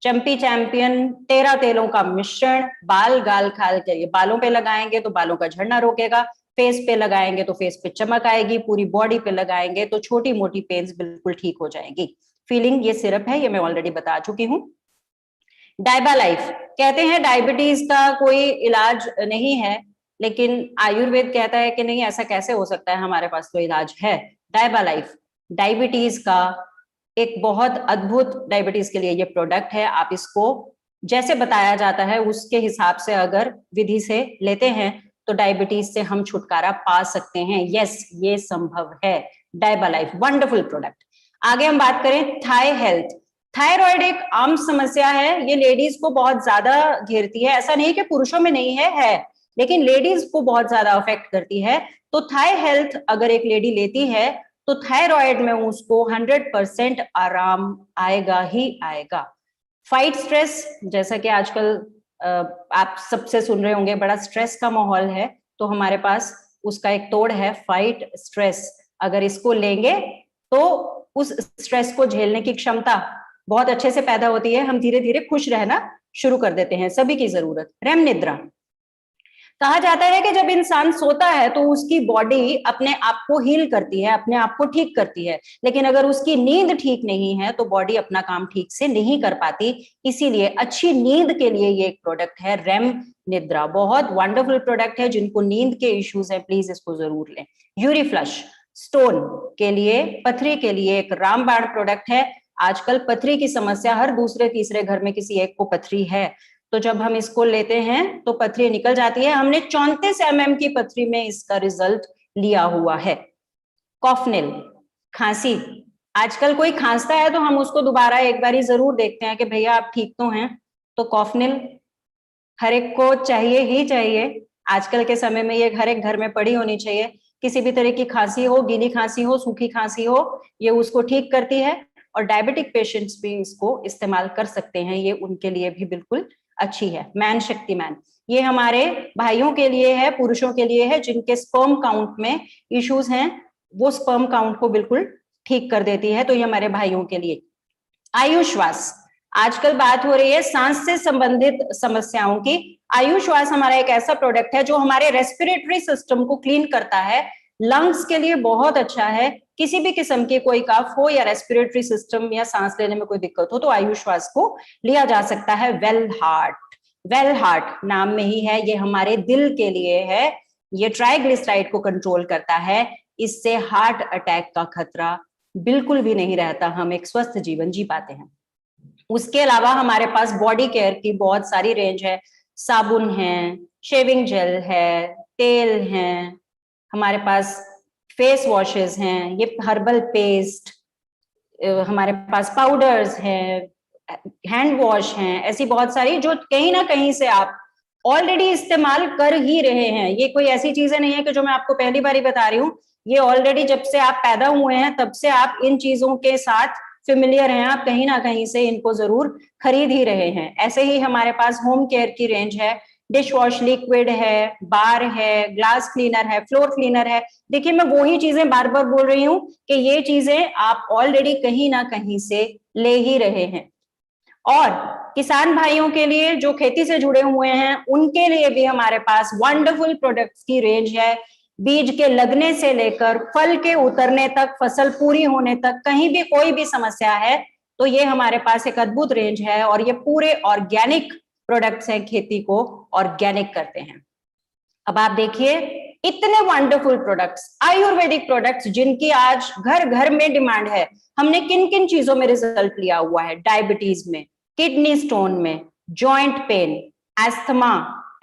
चंपी चैंपियन, 13 तेलों का मिश्रण, बाल गाल खाल के ये बालों पे लगाएंगे तो बालों का झड़ना रोकेगा, फेस पे लगाएंगे तो फेस पे चमक आएगी, पूरी बॉडी पे लगाएंगे तो छोटी मोटी पेन्स बिल्कुल ठीक हो जाएंगी। फीलिंग ये सिरप है, ये मैं ऑलरेडी बता चुकी हूँ। डाइबा लाइफ, कहते हैं डायबिटीज का कोई इलाज नहीं है, लेकिन आयुर्वेद कहता है कि नहीं, ऐसा कैसे हो सकता है, हमारे पास तो इलाज है। डाइबा लाइफ डायबिटीज का एक बहुत अद्भुत, डायबिटीज के लिए ये प्रोडक्ट है। आप इसको जैसे बताया जाता है उसके हिसाब से अगर विधि से लेते हैं तो डायबिटीज से हम छुटकारा पा सकते हैं। यस, ये संभव है। डाइबा लाइफ वंडरफुल प्रोडक्ट। आगे हम बात करें थाई हेल्थ। थायराइड एक आम समस्या है, ये लेडीज को बहुत ज्यादा घेरती है, ऐसा नहीं कि पुरुषों में नहीं है, लेकिन लेडीज को बहुत ज्यादा अफेक्ट करती है। तो थाई हेल्थ अगर एक लेडी लेती है तो थायराइड में उसको 100% आराम आएगा ही आएगा। फाइट स्ट्रेस, जैसा कि आजकल आप सबसे सुन रहे होंगे, बड़ा स्ट्रेस का माहौल है, तो हमारे पास उसका एक तोड़ है, फाइट स्ट्रेस। अगर इसको लेंगे तो उस स्ट्रेस को झेलने की क्षमता बहुत अच्छे से पैदा होती है, हम धीरे धीरे खुश रहना शुरू कर देते हैं। सभी की जरूरत। रेम निद्रा, कहा जाता है कि जब इंसान सोता है तो उसकी बॉडी अपने आप को हील करती है, अपने आप को ठीक करती है, लेकिन अगर उसकी नींद ठीक नहीं है तो बॉडी अपना काम ठीक से नहीं कर पाती। इसीलिए अच्छी नींद के लिए ये एक प्रोडक्ट है रेम निद्रा, बहुत वंडरफुल प्रोडक्ट है। जिनको नींद के इश्यूज है प्लीज इसको जरूर लें। यूरी फ्लश, स्टोन के लिए, पथरी के लिए एक रामबाण प्रोडक्ट है। आजकल पथरी की समस्या, हर दूसरे तीसरे घर में किसी एक को पथरी है, तो जब हम इसको लेते हैं तो पथरी निकल जाती है। हमने 34 mm की पथरी में इसका रिजल्ट लिया हुआ है। कॉफनिल, खांसी, आजकल कोई खांसता है तो हम उसको दोबारा एक बारी जरूर देखते हैं कि भैया आप ठीक तो हैं। तो कॉफनिल हर एक को चाहिए ही चाहिए, आजकल के समय में ये हर एक घर में पड़ी होनी चाहिए। किसी भी तरह की खांसी हो, गीली खांसी हो, सूखी खांसी हो, ये उसको ठीक करती है। और डायबिटिक पेशेंट्स भी इसको इस्तेमाल कर सकते हैं, ये उनके लिए भी बिल्कुल अच्छी है। मैन शक्तिमान, ये हमारे भाइयों के लिए है, पुरुषों के लिए है, जिनके स्पर्म काउंट में इश्यूज हैं, वो स्पर्म काउंट को बिल्कुल ठीक कर देती है, तो ये हमारे भाइयों के लिए। आयुश्वास, आजकल बात हो रही है सांस से संबंधित समस्याओं की। आयुश्वास हमारा एक ऐसा प्रोडक्ट है जो हमारे रेस्पिरेटरी सिस्टम को क्लीन करता है, लंग्स के लिए बहुत अच्छा है। किसी भी किस्म की कोई कफ हो या रेस्पिरेटरी सिस्टम या सांस लेने में कोई दिक्कत हो तो आयुश्वास को लिया जा सकता है। वेल हार्ट, वेल हार्ट नाम में ही है, ये हमारे दिल के लिए है। ये ट्राइग्लिसराइड को कंट्रोल करता है, इससे हार्ट अटैक का खतरा बिल्कुल भी नहीं रहता, हम एक स्वस्थ जीवन जी पाते हैं। उसके अलावा हमारे पास बॉडी केयर की बहुत सारी रेंज है, साबुन है, शेविंग जेल है, तेल है, हमारे पास फेस वॉशेस हैं, ये हर्बल पेस्ट, हमारे पास पाउडर्स हैं, हैंड वॉश हैं, ऐसी बहुत सारी जो कहीं ना कहीं से आप ऑलरेडी इस्तेमाल कर ही रहे हैं। ये कोई ऐसी चीजें नहीं है कि जो मैं आपको पहली बार ही बता रही हूँ, ये ऑलरेडी जब से आप पैदा हुए हैं तब से आप इन चीजों के साथ फेमिलियर हैं, आप कहीं ना कहीं से इनको जरूर खरीद ही रहे हैं। ऐसे ही हमारे पास होम केयर की रेंज है, डिश वॉश लिक्विड है, बार है, ग्लास क्लीनर है, फ्लोर क्लीनर है। देखिए मैं वही चीजें बार बार बोल रही हूँ कि ये चीजें आप ऑलरेडी कहीं ना कहीं से ले ही रहे हैं। और किसान भाइयों के लिए जो खेती से जुड़े हुए हैं उनके लिए भी हमारे पास वंडरफुल प्रोडक्ट्स की रेंज है। बीज के लगने से लेकर फल के उतरने तक, फसल पूरी होने तक, कहीं भी कोई भी समस्या है तो ये हमारे पास एक अद्भुत रेंज है। और ये पूरे ऑर्गेनिक प्रोडक्ट्स हैं, खेती को ऑर्गेनिक करते हैं। अब आप देखिए इतने वंडरफुल प्रोडक्ट्स, आयुर्वेदिक प्रोडक्ट्स, जिनकी आज घर घर में डिमांड है। हमने किन किन चीजों में रिजल्ट लिया हुआ है? डायबिटीज में, किडनी स्टोन में, joint pain, asthma,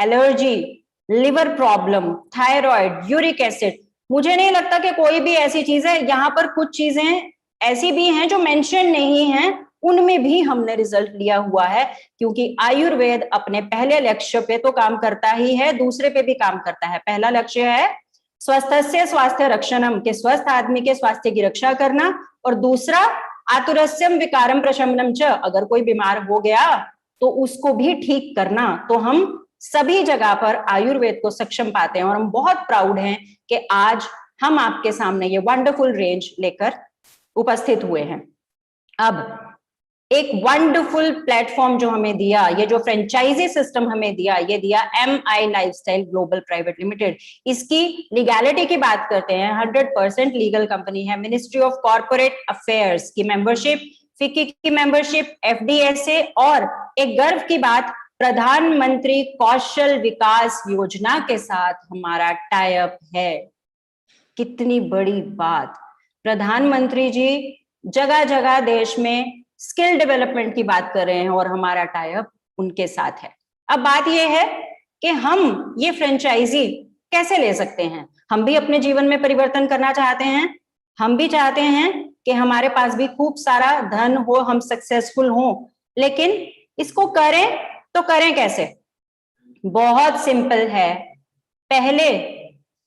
allergy, liver problem, thyroid, uric acid. मुझे नहीं लगता कि कोई भी ऐसी चीज है, यहाँ पर कुछ चीजें ऐसी भी हैं जो मेंशन नहीं है, उनमें भी हमने रिजल्ट लिया हुआ है। क्योंकि आयुर्वेद अपने पहले लक्ष्य पे तो काम करता ही है, दूसरे पे भी काम करता है। पहला लक्ष्य है स्वस्थस्य स्वास्थ्य रक्षणम, के स्वस्थ आदमी के स्वास्थ्य की रक्षा करना, और दूसरा आतुरस्यम विकारम प्रशमनम च, अगर कोई बीमार हो गया तो उसको भी ठीक करना। तो हम सभी जगह पर आयुर्वेद को सक्षम पाते हैं और हम बहुत प्राउड हैं कि आज हम आपके सामने ये वंडरफुल रेंज लेकर उपस्थित हुए हैं। अब एक वंडरफुल प्लेटफॉर्म जो हमें दिया, ये जो फ्रेंचाइजी सिस्टम हमें दिया, ये दिया MI lifestyle global private limited. इसकी लीगैलिटी की बात करते हैं, 100% लीगल कंपनी है, मिनिस्ट्री ऑफ कॉर्पोरेट अफेयर्स की मेंबरशिप, फिक्की की मेंबरशिप, FDSA, और एक गर्व की बात, प्रधानमंत्री कौशल विकास योजना के साथ हमारा टाई अप है। कितनी बड़ी बात, प्रधानमंत्री जी जगह जगह देश में स्किल डेवलपमेंट की बात कर रहे हैं और हमारा टाई अप उनके साथ है। अब बात यह है कि हम ये फ्रेंचाइजी कैसे ले सकते हैं। हम भी अपने जीवन में परिवर्तन करना चाहते हैं, हम भी चाहते हैं कि हमारे पास भी खूब सारा धन हो, हम सक्सेसफुल हों, लेकिन इसको करें तो करें कैसे? बहुत सिंपल है। पहले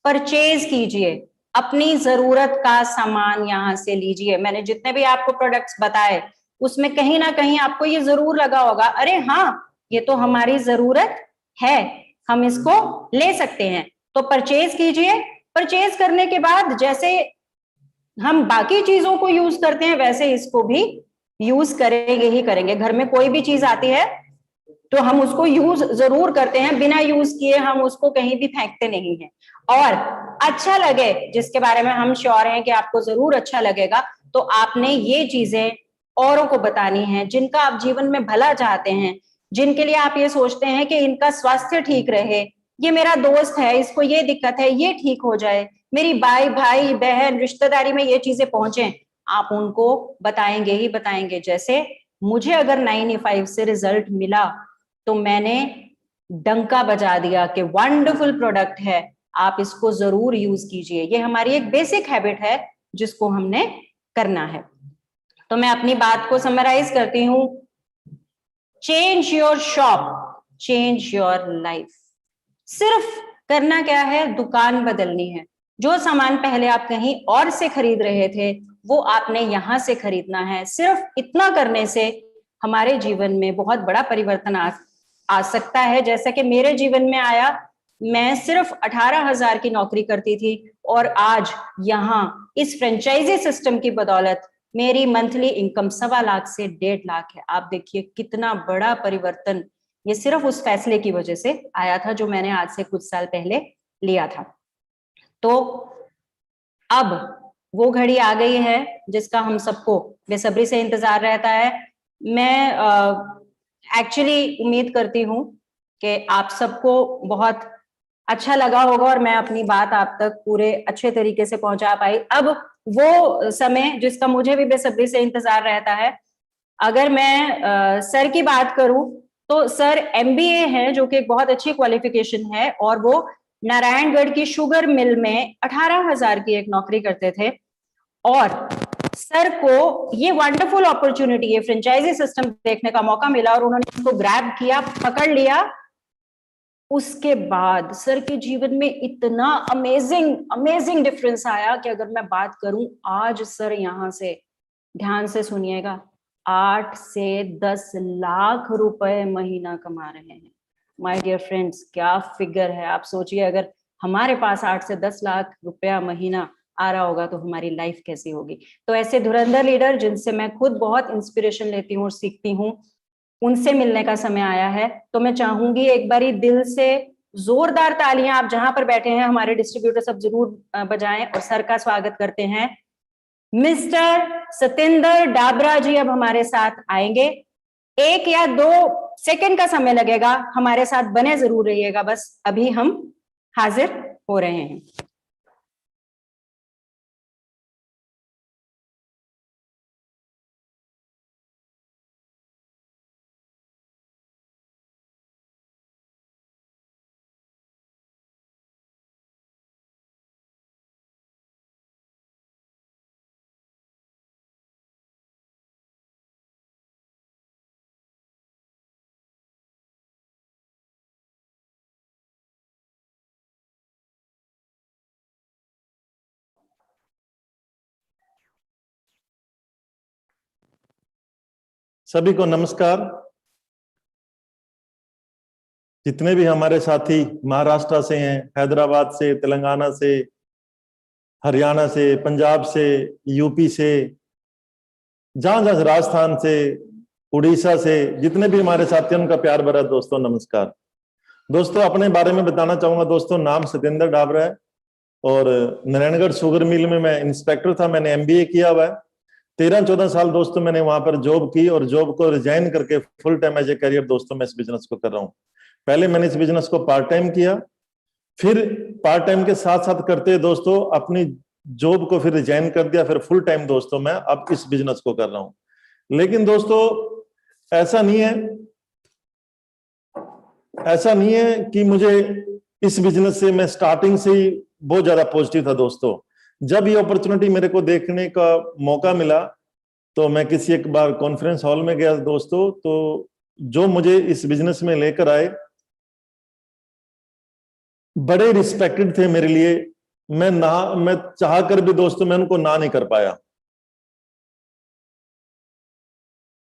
परचेज कीजिए, अपनी जरूरत का सामान यहां से लीजिए। मैंने जितने भी आपको प्रोडक्ट्स बताए उसमें कहीं ना कहीं आपको ये जरूर लगा होगा, अरे हाँ ये तो हमारी जरूरत है, हम इसको ले सकते हैं। तो परचेज कीजिए। परचेज करने के बाद जैसे हम बाकी चीजों को यूज करते हैं वैसे इसको भी यूज करेंगे ही करेंगे। घर में कोई भी चीज आती है तो हम उसको यूज जरूर करते हैं, बिना यूज किए हम उसको कहीं भी फेंकते नहीं हैं। और अच्छा लगे, जिसके बारे में हम श्योर हैं कि आपको जरूर अच्छा लगेगा, तो आपने ये चीजें औरों को बतानी है, जिनका आप जीवन में भला चाहते हैं, जिनके लिए आप ये सोचते हैं कि इनका स्वास्थ्य ठीक रहे, ये मेरा दोस्त है, इसको ये दिक्कत है, ये ठीक हो जाए, मेरी भाई बहन रिश्तेदारी में ये चीजें पहुंचे, आप उनको बताएंगे ही बताएंगे। जैसे मुझे अगर 9E5 से रिजल्ट मिला तो मैंने डंका बजा दिया कि वंडरफुल प्रोडक्ट है, आप इसको जरूर यूज कीजिए। ये हमारी एक बेसिक हैबिट है जिसको हमने करना है। तो मैं अपनी बात को समराइज करती हूं, change your shop, change your life. सिर्फ करना क्या है, दुकान बदलनी है। जो सामान पहले आप कहीं और से खरीद रहे थे वो आपने यहां से खरीदना है। सिर्फ इतना करने से हमारे जीवन में बहुत बड़ा परिवर्तन आ सकता है, जैसा कि मेरे जीवन में आया। मैं सिर्फ 18,000 की नौकरी करती थी और आज यहाँ इस फ्रेंचाइजी सिस्टम की बदौलत मेरी मंथली इनकम 1.25 से 1.5 लाख है। आप देखिए कितना बड़ा परिवर्तन ये सिर्फ उस फैसले की वजह से आया था जो मैंने आज से कुछ साल पहले लिया था। तो अब वो घड़ी आ गई है जिसका हम सबको बेसब्री से इंतजार रहता है। मैं एक्चुअली उम्मीद करती हूँ कि आप सबको बहुत अच्छा लगा होगा और मैं अपनी बात आप तक पूरे अच्छे तरीके से पहुंचा पाई। अब वो समय जिसका मुझे भी बेसब्री से इंतजार रहता है, अगर मैं सर की बात करूं तो सर MBA है जो कि एक बहुत अच्छी क्वालिफिकेशन है, और वो नारायणगढ़ की शुगर मिल में 18,000 की एक नौकरी करते थे। और सर को ये वंडरफुल अपॉर्चुनिटी, ये फ्रेंचाइजी सिस्टम देखने का मौका मिला और उन्होंने इसको ग्रैब किया, पकड़ लिया। उसके बाद सर के जीवन में इतना अमेजिंग डिफरेंस आया कि अगर मैं बात करूं, आज सर यहां से, ध्यान से सुनिएगा, 8 से 10 लाख रुपए महीना कमा रहे हैं। माय डियर फ्रेंड्स, क्या फिगर है। आप सोचिए अगर हमारे पास 8 से 10 लाख रुपया महीना आ रहा होगा तो हमारी लाइफ कैसी होगी। तो ऐसे धुरंधर लीडर जिनसे मैं खुद बहुत इंस्पिरेशन लेती हूँ और सीखती हूँ, उनसे मिलने का समय आया है। तो मैं चाहूंगी एक बारी दिल से जोरदार तालियां आप जहां पर बैठे हैं, हमारे डिस्ट्रीब्यूटर सब जरूर बजाएं और सर का स्वागत करते हैं। मिस्टर सतेंद्र डाबरा जी अब हमारे साथ आएंगे। 1 या 2 सेकंड का समय लगेगा, हमारे साथ बने जरूर रहिएगा, बस अभी हम हाजिर हो रहे हैं। सभी को नमस्कार। जितने भी हमारे साथी महाराष्ट्र से हैं, हैदराबाद से, तेलंगाना से, हरियाणा से, पंजाब से, यूपी से, जहां जहां राजस्थान से, उड़ीसा से जितने भी हमारे साथी हैं उनका प्यार भरा दोस्तों नमस्कार। दोस्तों अपने बारे में बताना चाहूंगा दोस्तों, नाम सत्येंद्र डाबरा है और नारायणगढ़ शुगर मिल में मैं इंस्पेक्टर था। मैंने एमबीए किया हुआ है। 13-14 साल दोस्तों मैंने वहां पर जॉब की और जॉब को रिजाइन करके full time as a career दोस्तों मैं इस बिजनेस को कर रहा हूँ। पहले मैंने इस बिजनेस को पार्ट टाइम किया, फिर पार्ट टाइम के साथ साथ करते दोस्तों अपनी जॉब को फिर रिजाइन कर दिया, फिर फुल टाइम दोस्तों मैं अब इस बिजनेस को कर रहा हूं। लेकिन दोस्तों ऐसा नहीं है कि मुझे इस बिजनेस से मैं स्टार्टिंग से ही बहुत ज्यादा पॉजिटिव था दोस्तों। जब ये अपॉर्चुनिटी मेरे को देखने का मौका मिला तो मैं किसी एक बार कॉन्फ्रेंस हॉल में गया दोस्तों, तो जो मुझे इस बिजनेस में लेकर आए बड़े रिस्पेक्टेड थे मेरे लिए। मैं चाह कर भी दोस्तों मैं उनको ना नहीं कर पाया।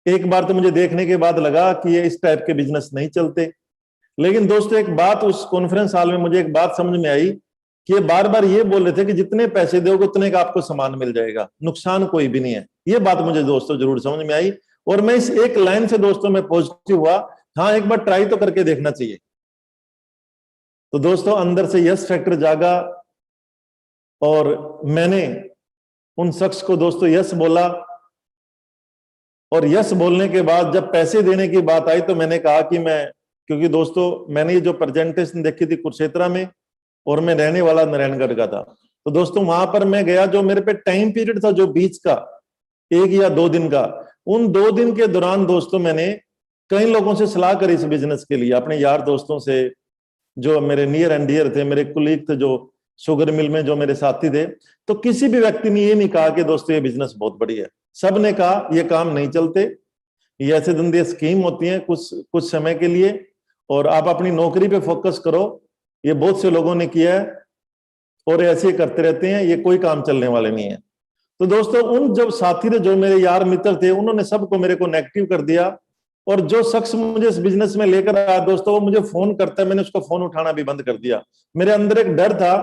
एक बार तो मुझे देखने के बाद लगा कि ये इस टाइप के बिजनेस नहीं चलते। लेकिन दोस्तों एक बात उस कॉन्फ्रेंस हॉल में मुझे एक बात समझ में आई कि ये बार बार ये बोल रहे थे कि जितने पैसे दोगे उतने का आपको सामान मिल जाएगा, नुकसान कोई भी नहीं है। ये बात मुझे दोस्तों जरूर समझ में आई और मैं इस एक लाइन से दोस्तों मैं पॉजिटिव हुआ, हाँ एक बार ट्राई तो करके देखना चाहिए। तो दोस्तों अंदर से यस फैक्टर जागा और मैंने उन शख्स को दोस्तों यस बोला। और यस बोलने के बाद जब पैसे देने की बात आई तो मैंने कहा कि क्योंकि दोस्तों मैंने ये जो प्रेजेंटेशन देखी थी कुरुक्षेत्र में और मैं रहने वाला नारायणगढ़ का था, तो दोस्तों वहां पर मैं गया, जो मेरे पे टाइम पीरियड था जो बीच का 1 या 2 दिन का, उन 2 दिन के दौरान दोस्तों मैंने कई लोगों से सलाह करी इस बिजनेस के लिए, अपने यार दोस्तों से जो मेरे नियर एंड डियर थे, मेरे कुलीग थे जो शुगर मिल में जो मेरे साथी थे। तो किसी भी व्यक्ति ने ये नहीं कहा कि दोस्तों ये बिजनेस बहुत बढ़िया है। सब ने कहा ये काम नहीं चलते, ये ऐसे धंधे स्कीम होती हैं कुछ समय के लिए और आप अपनी नौकरी पे फोकस करो। ये बहुत से लोगों ने किया है और ऐसे ही करते रहते हैं, ये कोई काम चलने वाले नहीं है। तो दोस्तों उन जब साथी थे जो मेरे यार मित्र थे उन्होंने सबको मेरे को नेगेटिव कर दिया और जो शख्स मुझे इस बिजनेस में लेकर आया दोस्तों वो मुझे फोन करता है, मैंने उसको फोन उठाना भी बंद कर दिया। मेरे अंदर एक डर था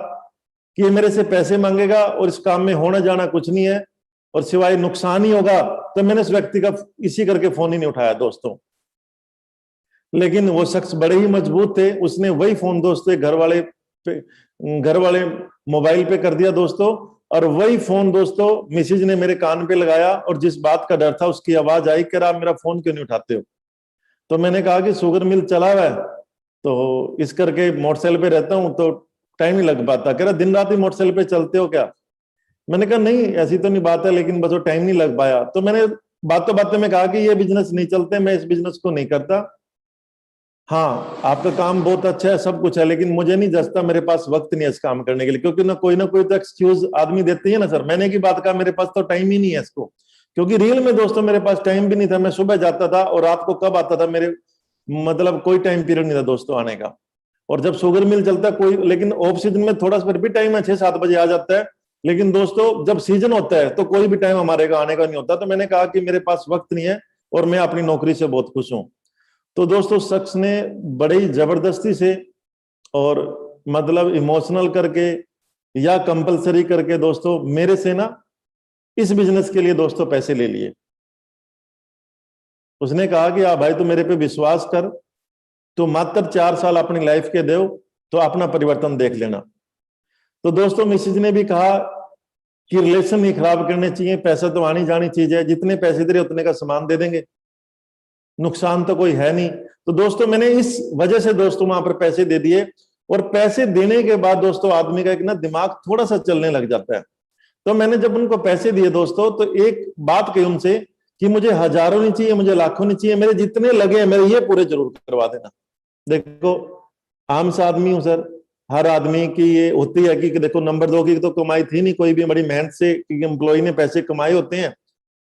कि ये मेरे से पैसे मांगेगा और इस काम में होना जाना कुछ नहीं है और सिवाय नुकसान ही होगा, तो मैंने उस व्यक्ति का इसी करके फोन ही नहीं उठाया दोस्तों। लेकिन वो शख्स बड़े ही मजबूत थे, उसने वही फोन दोस्तों घर वाले मोबाइल पे कर दिया दोस्तों और वही फोन दोस्तों मिसेज ने मेरे कान पे लगाया और जिस बात का डर था उसकी आवाज आई कि आप मेरा फोन क्यों नहीं उठाते हो। तो मैंने कहा कि शुगर मिल चला हुआ है तो इस करके मोटरसाइकिल पे रहता हूं तो टाइम नहीं लग पाता। कह रहा दिन रात ही मोटरसाइकिल पे चलते हो क्या? मैंने कहा नहीं ऐसी तो नहीं बात है, लेकिन बस वो टाइम नहीं लग पाया। तो मैंने बातों में कहा कि ये बिजनेस नहीं चलते, मैं इस बिजनेस को नहीं करता। हाँ आपका काम बहुत अच्छा है, सब कुछ है, लेकिन मुझे नहीं जचता, मेरे पास वक्त नहीं है इस काम करने के लिए। क्योंकि ना कोई तो एक्सक्यूज आदमी देते हैं ना सर। मैंने की बात कहा मेरे पास तो टाइम ही नहीं है इसको, क्योंकि रियल में दोस्तों मेरे पास टाइम भी नहीं था। मैं सुबह जाता था और रात को कब आता था मेरे मतलब कोई टाइम पीरियड नहीं था दोस्तों आने का। और जब शुगर मिल चलता कोई, लेकिन ऑफ सीजन में थोड़ा सा फिर भी टाइम है, 6-7 बजे आ जाता है। लेकिन दोस्तों जब सीजन होता है तो कोई भी टाइम हमारे का आने का नहीं होता। तो मैंने कहा कि मेरे पास वक्त नहीं है और मैं अपनी नौकरी से बहुत खुश हूं। तो दोस्तों शख्स ने बड़ी जबरदस्ती से और मतलब इमोशनल करके या कंपलसरी करके दोस्तों मेरे से ना इस बिजनेस के लिए दोस्तों पैसे ले लिए। उसने कहा कि भाई तू मेरे पे विश्वास कर, तो मात्र 4 साल अपनी लाइफ के दो तो अपना परिवर्तन देख लेना। तो दोस्तों मिसेज ने भी कहा कि रिलेशन नहीं खराब करने चाहिए, पैसा तो आनी जानी चीज है, जितने पैसे दे रहे उतने का सामान दे देंगे, नुकसान तो कोई है नहीं। तो दोस्तों मैंने इस वजह से दोस्तों वहां पर पैसे दे दिए। और पैसे देने के बाद दोस्तों आदमी का एक ना दिमाग थोड़ा सा चलने लग जाता है। तो मैंने जब उनको पैसे दिए दोस्तों तो एक बात कही उनसे कि मुझे हजारों नहीं चाहिए, मुझे लाखों नहीं चाहिए, मेरे जितने लगे मेरे ये पूरे जरूर करवा देना। देखो आम सा आदमी हूं सर, हर आदमी की ये होती है कि देखो नंबर 2 की तो कमाई थी नहीं, कोई भी बड़ी मेहनत से एम्प्लॉय ने पैसे कमाए होते हैं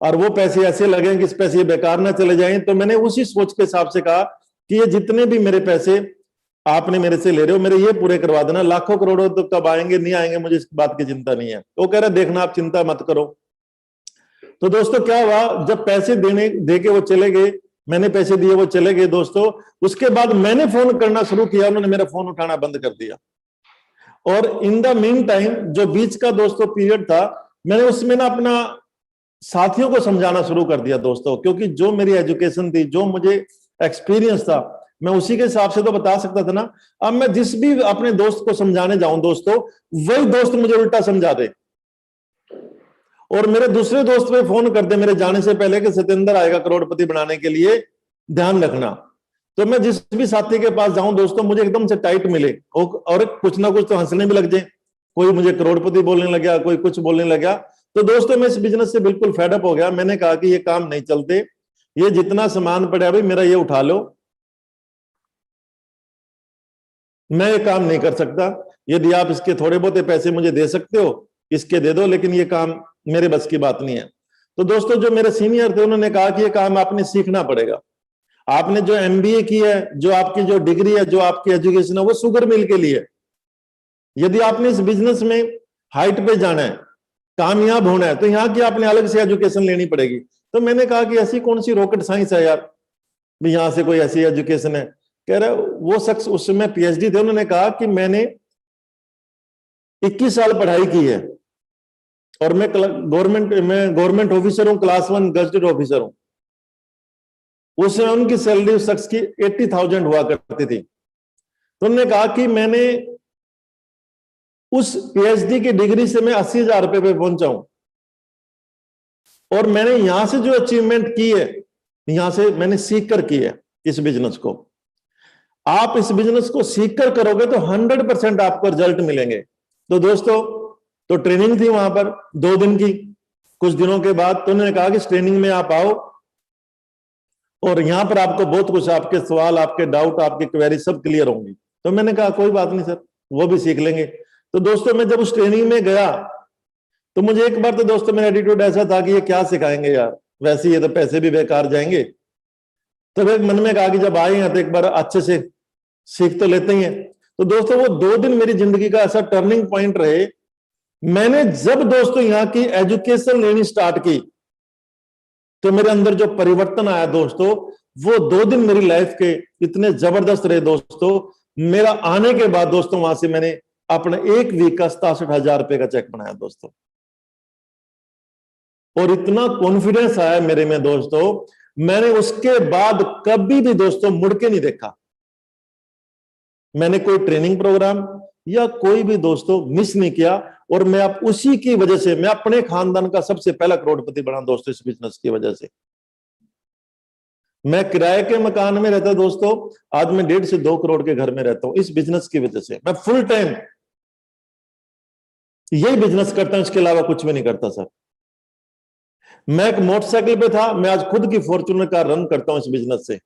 और वो पैसे ऐसे लगे कि इस पैसे बेकार ना चले जाएं। तो मैंने उसी सोच के हिसाब से कहा कि ये जितने भी मेरे पैसे आपने मेरे से ले रहे हो मेरे ये पूरे करवा देना। लाखों करोड़ों तो कब आएंगे नहीं आएंगे मुझे इस बात की चिंता नहीं है। वो कह रहा देखना आप चिंता मत करो। तो दोस्तों क्या हुआ, जब पैसे दे के वो चले गए, मैंने पैसे दिए वो चले गए दोस्तों, उसके बाद मैंने फोन करना शुरू किया, उन्होंने मेरा फोन उठाना बंद कर दिया। और इन द मीन टाइम जो बीच का दोस्तों पीरियड था मैंने उसमें ना अपना साथियों को समझाना शुरू कर दिया दोस्तों, क्योंकि जो मेरी एजुकेशन थी, जो मुझे एक्सपीरियंस था, मैं उसी के हिसाब से तो बता सकता था ना। अब मैं जिस भी अपने दोस्त को समझाने जाऊं दोस्तों, वही दोस्त मुझे उल्टा समझा दे, और मेरे दूसरे दोस्त पे फोन कर दे मेरे जाने से पहले कि सत्येंद्र आएगा करोड़पति बनाने के लिए, ध्यान रखना। तो मैं जिस भी साथी के पास जाऊं दोस्तों, मुझे एकदम से टाइट मिले और कुछ ना कुछ तो हंसने भी लग जाए। कोई मुझे करोड़पति बोलने लगा, कोई कुछ बोलने लगा। तो दोस्तों मैं इस बिजनेस से बिल्कुल फेडअप हो गया। मैंने कहा कि ये काम नहीं चलते, ये जितना सामान पड़ा भाई मेरा ये उठा लो, मैं ये काम नहीं कर सकता। यदि आप इसके थोड़े बहुत पैसे मुझे दे सकते हो, इसके दे दो, लेकिन ये काम मेरे बस की बात नहीं है। तो दोस्तों जो मेरे सीनियर थे उन्होंने कहा कि ये काम आपने सीखना पड़ेगा। आपने जो एमबीए की है, जो आपकी जो डिग्री है, जो आपकी एजुकेशन है, वो शुगर मिल के लिए। यदि आपने इस बिजनेस में हाइट पे जाना है, कामयाब होना है, तो यहाँ की आपने अलग से एजुकेशन लेनी पड़ेगी। तो मैंने कहा कि ऐसी कौन सी रॉकेट साइंस है यार, भी यहां से कोई ऐसी एजुकेशन है। कह रहे वो शख्स उस समय पीएचडी थे, उन्होंने कहा कि मैंने 21 साल पढ़ाई की है और मैं गवर्नमेंट ऑफिसर हूं, क्लास 1 गजेटेड ऑफिसर हूं। उस समय उनकी सैलरी उस शख्स की 80,000 हुआ करती थी। तो उन्होंने कहा कि मैंने उस पीएचडी की डिग्री से मैं 80,000 रुपए पे पहुंचा हूं, और मैंने यहां से जो अचीवमेंट की है, यहां से मैंने सीख कर की है इस बिजनेस को। आप इस बिजनेस को सीख कर करोगे तो 100% आपको रिजल्ट मिलेंगे। तो दोस्तों, तो ट्रेनिंग थी वहां पर 2 दिन की। कुछ दिनों के बाद तो उन्होंने कहा कि इस ट्रेनिंग में आप आओ और यहां पर आपको बहुत कुछ, आपके सवाल, आपके डाउट, आपकी क्वेरी सब क्लियर होंगी। तो मैंने कहा कोई बात नहीं सर, वो भी सीख लेंगे। तो दोस्तों मैं जब उस ट्रेनिंग में गया, तो मुझे एक बार तो दोस्तों मेरा एटीट्यूड ऐसा था कि ये क्या सिखाएंगे यार, वैसे ये तो पैसे भी बेकार जाएंगे। तो फिर मन में कहा कि जब आए हैं तो एक बार अच्छे से सीख तो लेते ही हैं। तो दोस्तों वो 2 दिन मेरी जिंदगी का ऐसा टर्निंग पॉइंट रहे। मैंने जब दोस्तों यहाँ की एजुकेशन लेनी स्टार्ट की, तो मेरे अंदर जो परिवर्तन आया दोस्तों, वो 2 दिन मेरी लाइफ के इतने जबरदस्त रहे दोस्तों। मेरा आने के बाद दोस्तों वहां से मैंने अपने 1 वीक का 67,000 रुपए का चेक बनाया दोस्तों, और इतना कॉन्फिडेंस आया मेरे में दोस्तों, मैंने उसके बाद कभी भी दोस्तों मुड़ के नहीं देखा। मैंने कोई ट्रेनिंग प्रोग्राम या कोई भी दोस्तों मिस नहीं किया, और मैं अब उसी की वजह से, मैं अपने खानदान का सबसे पहला करोड़पति बना दोस्तों इस बिजनेस की वजह से। मैं किराए के मकान में रहता दोस्तों, आज मैं 1.5 से 2 करोड़ के घर में रहता हूं इस बिजनेस की वजह से। मैं फुल टाइम यही बिजनेस करता हूं, इसके अलावा कुछ भी नहीं करता सर। मैं एक मोटरसाइकिल पे था, मैं आज खुद की फॉर्च्यूनर कार रन करता हूं इस बिजनेस से।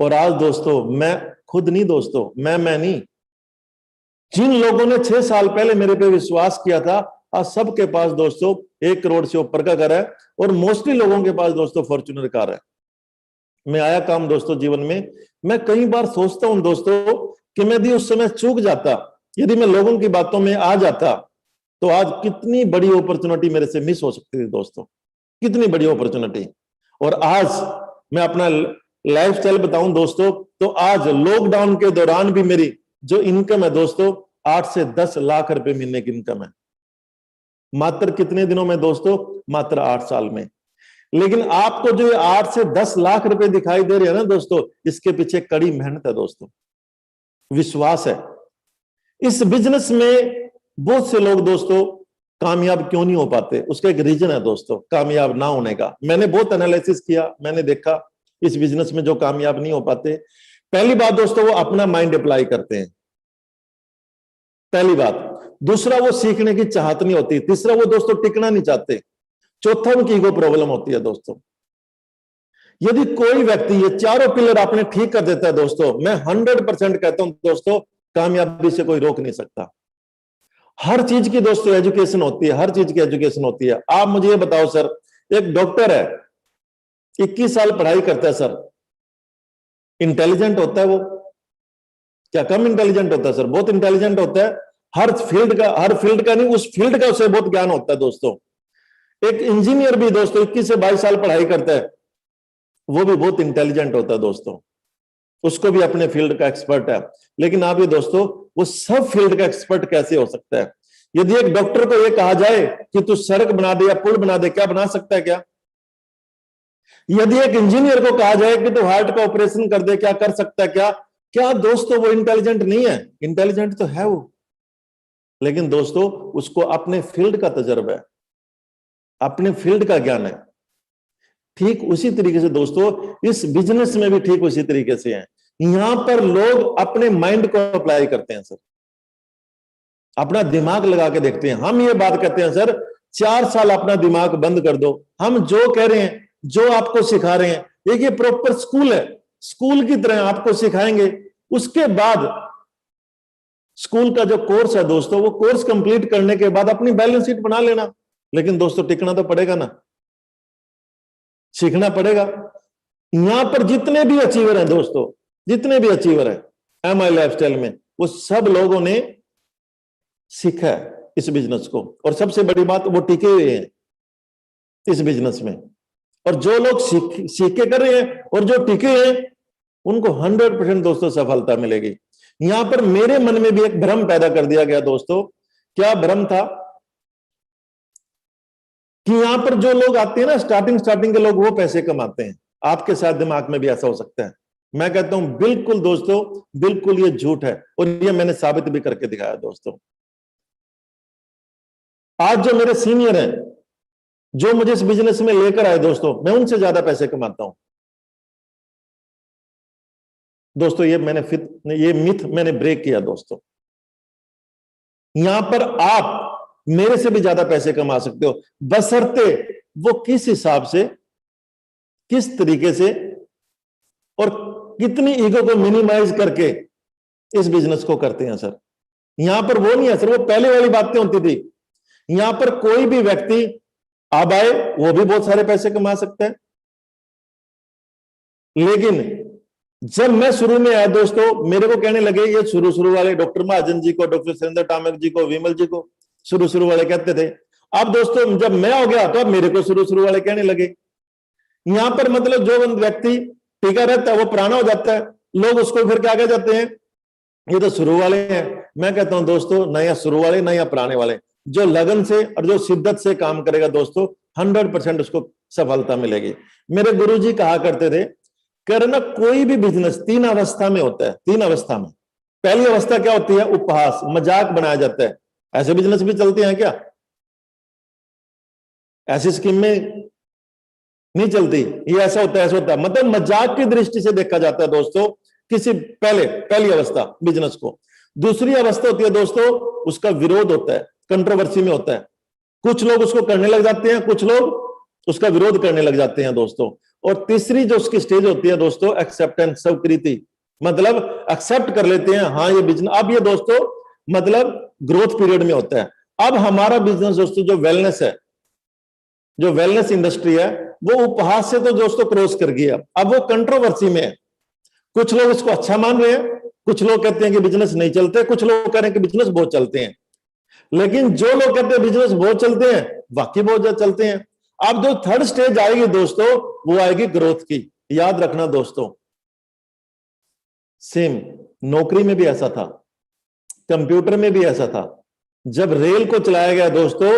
और आज दोस्तों मैं खुद नहीं दोस्तों, मैं नहीं, जिन लोगों ने 6 साल पहले मेरे पे विश्वास किया था, आज सबके पास दोस्तों 1 करोड़ से ऊपर का घर है, और मोस्टली लोगों के पास दोस्तों फॉर्च्यूनर कार है। मैं आया काम दोस्तों जीवन में, मैं कई बार सोचता हूं दोस्तों कि मैं यदि उस समय चूक जाता, यदि मैं लोगों की बातों में आ जाता, तो आज कितनी बड़ी अपॉर्चुनिटी मेरे से मिस हो सकती थी दोस्तों, कितनी बड़ी अपॉर्चुनिटी। और आज मैं अपना लाइफस्टाइल बताऊं दोस्तों, तो आज लॉकडाउन के दौरान भी मेरी जो इनकम है दोस्तों 8 से 10 लाख रुपए महीने की इनकम है। मात्र कितने दिनों में दोस्तों? मात्र 8 साल में। लेकिन आपको जो 8 से 10 लाख रुपए दिखाई दे रहे हैं ना दोस्तों, इसके पीछे कड़ी मेहनत है दोस्तों, विश्वास है। इस बिजनेस में बहुत से लोग दोस्तों कामयाब क्यों नहीं हो पाते, उसका एक रीजन है दोस्तों कामयाब ना होने का। मैंने बहुत एनालिसिस किया, मैंने देखा इस बिजनेस में जो कामयाब नहीं हो पाते, पहली बात दोस्तों वो अपना माइंड अप्लाई करते हैं, पहली बात। दूसरा वो सीखने की चाहत नहीं होती। तीसरा वो दोस्तों टिकना नहीं चाहते। चौथा उनकी ईगो प्रॉब्लम होती है दोस्तों। यदि कोई व्यक्ति ये चारों पिलर आपने ठीक कर देता है दोस्तों, मैं 100% कहता हूं दोस्तों, कामयाबी से कोई रोक नहीं सकता। हर चीज की दोस्तों एजुकेशन होती है, हर चीज की एजुकेशन होती है। आप मुझे ये बताओ सर, एक डॉक्टर है, 21 साल पढ़ाई करता है सर, इंटेलिजेंट होता है वो? क्या कम इंटेलिजेंट होता है सर? बहुत इंटेलिजेंट होता है। हर फील्ड का नहीं, उस फील्ड का उसे बहुत ज्ञान होता है दोस्तों। एक इंजीनियर भी दोस्तों 21 से 22 साल पढ़ाई करता है, वो भी बहुत इंटेलिजेंट होता है दोस्तों, उसको भी अपने फील्ड का एक्सपर्ट है। लेकिन आप ये दोस्तों, वो सब फील्ड का एक्सपर्ट कैसे हो सकता है? यदि एक डॉक्टर को यह कहा जाए कि तू सड़क बना दे या पुल बना दे, क्या बना सकता है? क्या? यदि एक इंजीनियर को कहा जाए कि तू हार्ट का ऑपरेशन कर दे, क्या कर सकता है? क्या क्या दोस्तों वो इंटेलिजेंट नहीं है? इंटेलिजेंट तो है वो, लेकिन दोस्तों उसको अपने फील्ड का तजर्बा है, अपने फील्ड का ज्ञान है। ठीक उसी तरीके से दोस्तों इस बिजनेस में भी ठीक उसी तरीके से है। यहां पर लोग अपने माइंड को अप्लाई करते हैं सर, अपना दिमाग लगा के देखते हैं। हम ये बात कहते हैं सर 4 साल अपना दिमाग बंद कर दो, हम जो कह रहे हैं, जो आपको सिखा रहे हैं, देखिए प्रॉपर स्कूल है, स्कूल की तरह आपको सिखाएंगे। उसके बाद स्कूल का जो कोर्स है दोस्तों, वो कोर्स कंप्लीट करने के बाद अपनी बैलेंस शीट बना लेना। लेकिन दोस्तों टिकना तो पड़ेगा ना, सीखना पड़ेगा। यहां पर जितने भी अचीवर हैं दोस्तों, जितने भी अचीवर हैं MI लाइफस्टाइल में, वो सब लोगों ने सीखा है इस बिजनेस को, और सबसे बड़ी बात वो टिके हुए हैं इस बिजनेस में। और जो लोग सीख के कर रहे हैं और जो टिके हैं उनको 100% दोस्तों सफलता मिलेगी। यहां पर मेरे मन में भी एक भ्रम पैदा कर दिया गया दोस्तों। क्या भ्रम था? कि यहां पर जो लोग आते हैं ना, स्टार्टिंग के लोग, वो पैसे कमाते हैं। आपके साथ दिमाग में भी ऐसा हो सकता है। मैं कहता हूं बिल्कुल दोस्तों, बिल्कुल ये झूठ है, और ये मैंने साबित भी करके दिखाया दोस्तों। आज जो मेरे सीनियर हैं, जो मुझे इस बिजनेस में लेकर आए दोस्तों, मैं उनसे ज्यादा पैसे कमाता हूं दोस्तों। ये मिथ मैंने ब्रेक किया दोस्तों। यहां पर आप मेरे से भी ज्यादा पैसे कमा सकते हो, बशर्ते वो किस हिसाब से, किस तरीके से और कितनी ईगो को मिनिमाइज करके इस बिजनेस को करते हैं सर। यहां पर वो नहीं है सर, वो पहले वाली बातें होती थी। यहां पर कोई भी व्यक्ति अब आए, वो भी बहुत सारे पैसे कमा सकता है। लेकिन जब मैं शुरू में आया दोस्तों, मेरे को कहने लगे, ये शुरू वाले डॉक्टर महाजन जी को, डॉक्टर सुरेंद्र टामक जी को, विमल जी को शुरू वाले कहते थे। अब दोस्तों जब मैं हो गया तो अब मेरे को शुरू वाले कहने लगे। यहां पर मतलब जो व्यक्ति टिका रहता है वो पुराना हो जाता है, लोग उसको फिर क्या कह जाते हैं, ये तो शुरू वाले हैं। मैं कहता हूं दोस्तों, ना या शुरू वाले ना या पुराने वाले, जो लगन से और जो शिद्दत से काम करेगा दोस्तों, 100% उसको सफलता मिलेगी। मेरे गुरुजी कहा करते थे, करना कोई भी बिजनेस 3 अवस्था में होता है। 3 अवस्था में, पहली अवस्था क्या होती है? उपहास, मजाक बनाया जाता है। ऐसे बिजनेस भी चलते हैं क्या? ऐसी स्कीम में नहीं चलती, ये ऐसा होता है, ऐसा होता है, मतलब मजाक की दृष्टि से देखा जाता है दोस्तों किसी पहली अवस्था बिजनेस को। दूसरी अवस्था होती है दोस्तों, उसका विरोध होता है, कंट्रोवर्सी में होता है। कुछ लोग उसको करने लग जाते हैं, कुछ लोग उसका विरोध करने लग जाते हैं दोस्तों। और तीसरी जो उसकी स्टेज होती है दोस्तों, एक्सेप्टेंस, स्वीकृति, मतलब एक्सेप्ट कर लेते हैं, हाँ ये बिजनेस। अब ये दोस्तों मतलब ग्रोथ पीरियड में होता है। अब हमारा बिजनेस दोस्तों जो वेलनेस है, जो वेलनेस इंडस्ट्री है, वो उपहास से तो दोस्तों क्रॉस कर गया, अब वो कंट्रोवर्सी में है। कुछ लोग इसको अच्छा मान रहे हैं, कुछ लोग कहते हैं कि बिजनेस नहीं चलते, कुछ लोग कह रहे हैं कि बिजनेस बहुत चलते हैं। लेकिन जो लोग कहते हैं बिजनेस बहुत चलते हैं, वाकई बहुत ज्यादा चलते हैं। अब जो थर्ड स्टेज आएगी दोस्तों, वो आएगी ग्रोथ की। याद रखना दोस्तों, सेम नौकरी में भी ऐसा था, कंप्यूटर में भी ऐसा था। जब रेल को चलाया गया दोस्तों,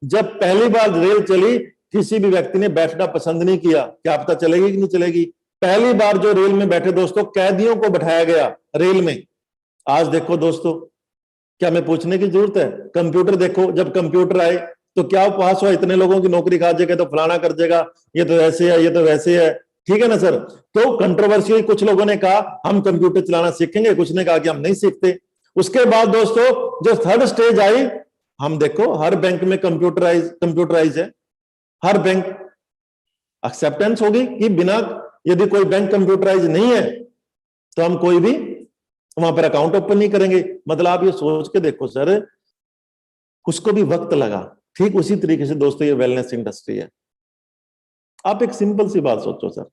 जब पहली बार रेल चली, किसी भी व्यक्ति ने बैठना पसंद नहीं किया, क्या पता चलेगी कि नहीं चलेगी। पहली बार जो रेल में बैठे दोस्तों, कैदियों को बैठाया गया रेल में। आज देखो दोस्तों, क्या मैं पूछने की जरूरत है? कंप्यूटर देखो, जब कंप्यूटर आए तो क्या उपहास हुआ, इतने लोगों की नौकरी खा जाएगा, तो फलाना कर देगा, ये तो ऐसे है, ये तो वैसे है, ठीक है ना सर। तो कंट्रोवर्सी हुई, कुछ लोगों ने कहा हम कंप्यूटर चलाना सीखेंगे, कुछ ने कहा कि हम नहीं सीखते। उसके बाद दोस्तों जो थर्ड स्टेज आई, हम देखो हर बैंक में कंप्यूटराइज है, हर बैंक। एक्सेप्टेंस होगी कि बिना, यदि कोई बैंक कंप्यूटराइज नहीं है तो हम कोई भी वहां पर अकाउंट ओपन नहीं करेंगे। मतलब आप ये सोच के देखो सर, उसको भी वक्त लगा। ठीक उसी तरीके से दोस्तों ये वेलनेस इंडस्ट्री है। आप एक सिंपल सी बात सोचो सर,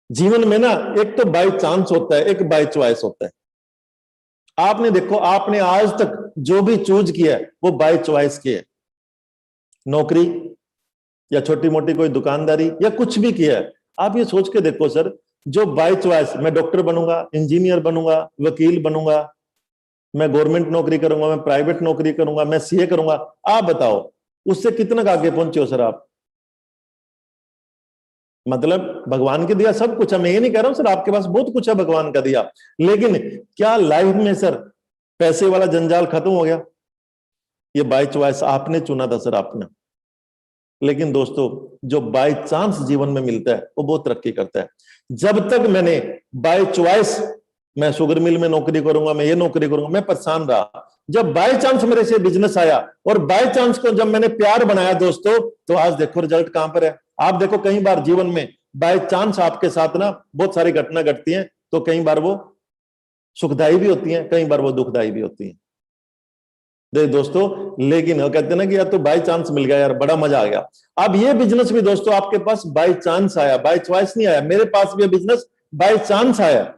जीवन में ना एक तो बाय चांस होता है, एक बाय चॉइस होता है। आपने देखो, आपने आज तक जो भी चूज किया है वो बाय चॉइस किया है, नौकरी या छोटी मोटी कोई दुकानदारी या कुछ भी किया है। आप ये सोच के देखो सर, जो बाय चॉइस, मैं डॉक्टर बनूंगा, इंजीनियर बनूंगा, वकील बनूंगा, मैं गवर्नमेंट नौकरी करूंगा, मैं प्राइवेट नौकरी करूंगा, मैं सीए करूंगा। आप बताओ उससे कितना आगे पहुंचे हो सर आप? मतलब भगवान के दिया सब कुछ है, मैं ये नहीं कह रहा हूं सर आपके पास बहुत कुछ है भगवान का दिया, लेकिन क्या लाइफ में सर पैसे वाला जंजाल खत्म हो गया? ये बाय चॉइस आपने चुना था सर, आपने। लेकिन दोस्तों जो बाय चांस जीवन में मिलता है वो बहुत तरक्की करता है। जब तक मैंने बाय चॉइस मैं शुगर मिल में नौकरी करूंगा, मैं ये नौकरी करूंगा, मैं परेशान रहा। जब बाय चांस मेरे से बिजनेस आया और बाय चांस को जब मैंने प्यार बनाया दोस्तों, तो आज देखो रिजल्ट कहां पर है। आप देखो कई बार जीवन में बाय चांस आपके साथ ना बहुत सारी घटना घटती हैं, तो कई बार वो सुखदायी भी होती हैं, कई बार वो दुखदायी भी होती हैं। देख दोस्तों, लेकिन वो कहते हैं ना कि यार तो बाय चांस मिल गया यार, बड़ा मजा आ गया। अब ये बिजनेस भी दोस्तों आपके पास बाय चांस आया, बाय चॉइस नहीं आया। मेरे पास भी बिजनेस बाय चांस आया,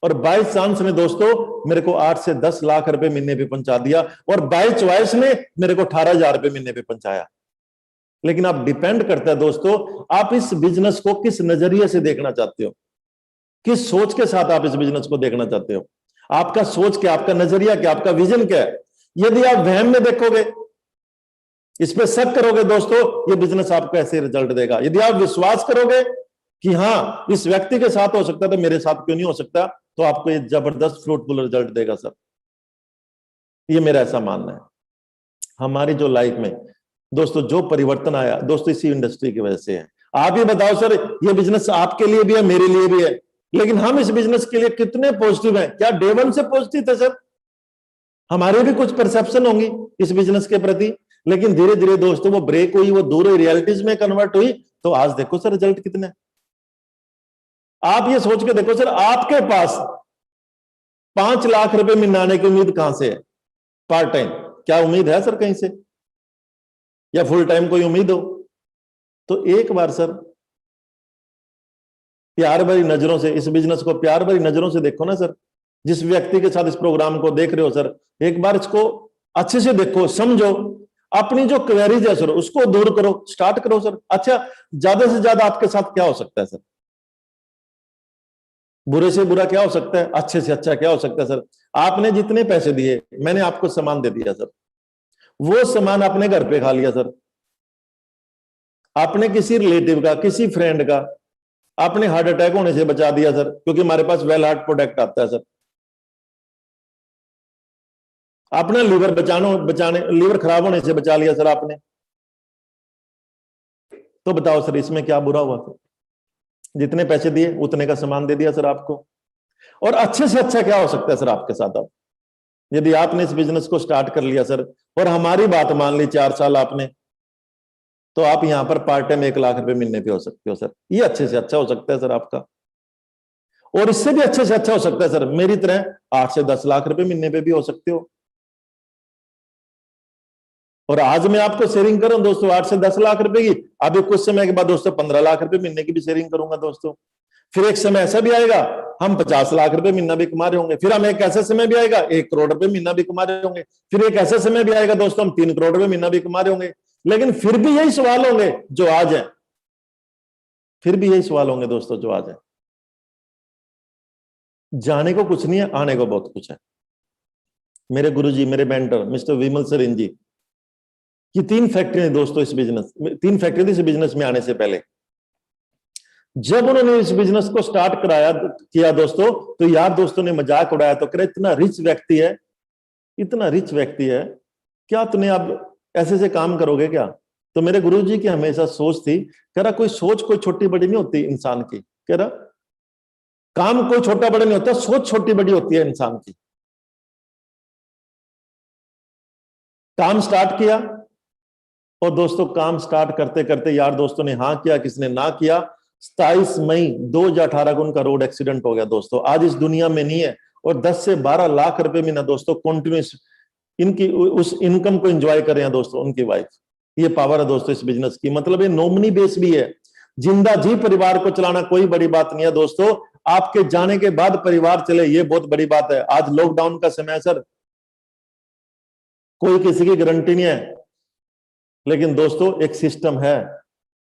और बाय चांस ने दोस्तों मेरे को 8 से 10 लाख रुपए महीने पे पहुंचा दिया, और बाय चॉइस ने मेरे को 18,000 रुपए महीने पे पहुंचाया। लेकिन आप डिपेंड करता है दोस्तों, आप इस बिजनेस को किस नजरिए से देखना चाहते हो, किस सोच के साथ आप इस बिजनेस को देखना चाहते हो। आपका सोच क्या, आपका नजरिया क्या, आपका विजन क्या है। यदि आप वहम में देखोगे, इस पे शक करोगे दोस्तों, ये बिजनेस आपको ऐसे रिजल्ट देगा। यदि आप विश्वास करोगे कि हाँ इस व्यक्ति के साथ हो सकता है तो मेरे साथ क्यों नहीं हो सकता, तो आपको ये जबरदस्त फ्रूटफुल रिजल्ट देगा सर। ये मेरा ऐसा मानना है। हमारी जो लाइफ में दोस्तों जो परिवर्तन आया दोस्तों इसी इंडस्ट्री की वजह से है। आप ही बताओ सर, ये बिजनेस आपके लिए भी है, मेरे लिए भी है, लेकिन हम इस बिजनेस के लिए कितने पॉजिटिव हैं? क्या डे वन से पॉजिटिव थे सर? हमारे भी कुछ परसेप्शन होंगी इस बिजनेस के प्रति, लेकिन धीरे धीरे दोस्तों वो ब्रेक हुई, वो दूर रियलिटीज में कन्वर्ट हुई, तो आज देखो सर रिजल्ट कितने। आप ये सोच के देखो सर, आपके पास 5 लाख रुपए महीना आने की उम्मीद कहां से है? पार्ट टाइम क्या उम्मीद है सर कहीं से, या फुल टाइम कोई उम्मीद हो? तो एक बार सर प्यार भरी नजरों से इस बिजनेस को प्यार भरी नजरों से देखो ना सर। जिस व्यक्ति के साथ इस प्रोग्राम को देख रहे हो सर, एक बार इसको अच्छे से देखो, समझो, अपनी जो क्वेरीज है सर उसको दूर करो, स्टार्ट करो सर। अच्छा, ज्यादा से ज्यादा आपके साथ क्या हो सकता है सर? बुरे से बुरा क्या हो सकता है, अच्छे से अच्छा क्या हो सकता है सर? आपने जितने पैसे दिए, मैंने आपको सामान दे दिया सर, वो सामान आपने घर पे खा लिया सर, आपने किसी रिलेटिव का, किसी फ्रेंड का आपने हार्ट अटैक होने से बचा दिया सर, क्योंकि हमारे पास वेल हार्ट प्रोडक्ट आता है सर। अपना लीवर बचाने लीवर खराब होने से बचा लिया सर आपने। तो बताओ सर इसमें क्या बुरा हुआ सर? जितने पैसे दिए उतने का सामान दे दिया सर आपको। और अच्छे से अच्छा क्या हो सकता है सर आपके साथ? अब यदि आपने इस बिजनेस को स्टार्ट कर लिया सर, और हमारी बात मान ली 4 साल आपने, तो आप यहां पर पार्ट टाइम 1 लाख रुपए महीने पे हो सकते हो सर। ये अच्छे से अच्छा हो सकता है सर आपका, और इससे भी अच्छे से अच्छा हो सकता है सर मेरी तरह 8 से 10 लाख रुपए महीने पे भी हो सकते हो। और आज मैं आपको शेयरिंग करूं दोस्तों 8 से 10 लाख रुपए की, अभी कुछ समय के बाद दोस्तों 15 लाख रुपए महीने की भी शेयरिंग करूंगा दोस्तों। फिर एक समय ऐसा भी आएगा हम 50 लाख रुपए महीना भी कमा रहे होंगे। फिर हम एक ऐसा समय भी आएगा 1 करोड़ रुपए महीना भी कमा रहे होंगे। फिर एक ऐसा समय भी आएगा दोस्तों हम 3 करोड़ रुपए महीना भी कमा रहे होंगे। लेकिन फिर भी यही सवाल होंगे जो आज है, फिर भी यही सवाल होंगे दोस्तों जो आज है। जाने को कुछ नहीं है, आने को बहुत कुछ है। मेरे गुरुजी, मेरे मेंटर मिस्टर विमल सरीन जी की 3 फैक्ट्री दोस्तों इस बिजनेस, 3 फैक्ट्री थी इस बिजनेस में आने से पहले। जब उन्होंने इस बिजनेस को स्टार्ट किया दोस्तों, तो यार दोस्तों ने मजाक उड़ाया, तो कह इतना रिच व्यक्ति है, इतना रिच व्यक्ति है, क्या तूने अब ऐसे से काम करोगे क्या? तो मेरे गुरुजी की हमेशा सोच थी, कह रहा कोई सोच कोई छोटी बड़ी नहीं होती इंसान की, कह रहा काम कोई छोटा बड़ा नहीं होता, सोच छोटी बड़ी होती है इंसान की। काम स्टार्ट किया, और दोस्तों काम स्टार्ट करते करते यार दोस्तों ने हाँ किया, किसने ना किया। 27 मई 2018 को उनका रोड एक्सीडेंट हो गया दोस्तों। आज इस दुनिया में नहीं है, और 10 से 12 लाख रुपए महीना दोस्तों कंटिन्यूस इनकी उस इनकम को एंजॉय कर रहे हैं दोस्तों उनकी वाइफ। ये पावर है दोस्तों इस बिजनेस की, मतलब ये नॉमिनी बेस भी है। जिंदा जी परिवार को चलाना कोई बड़ी बात नहीं है दोस्तों, आपके जाने के बाद परिवार चले ये बहुत बड़ी बात है। आज लॉकडाउन का समय है सर, कोई किसी की गारंटी नहीं है, लेकिन दोस्तों एक सिस्टम है,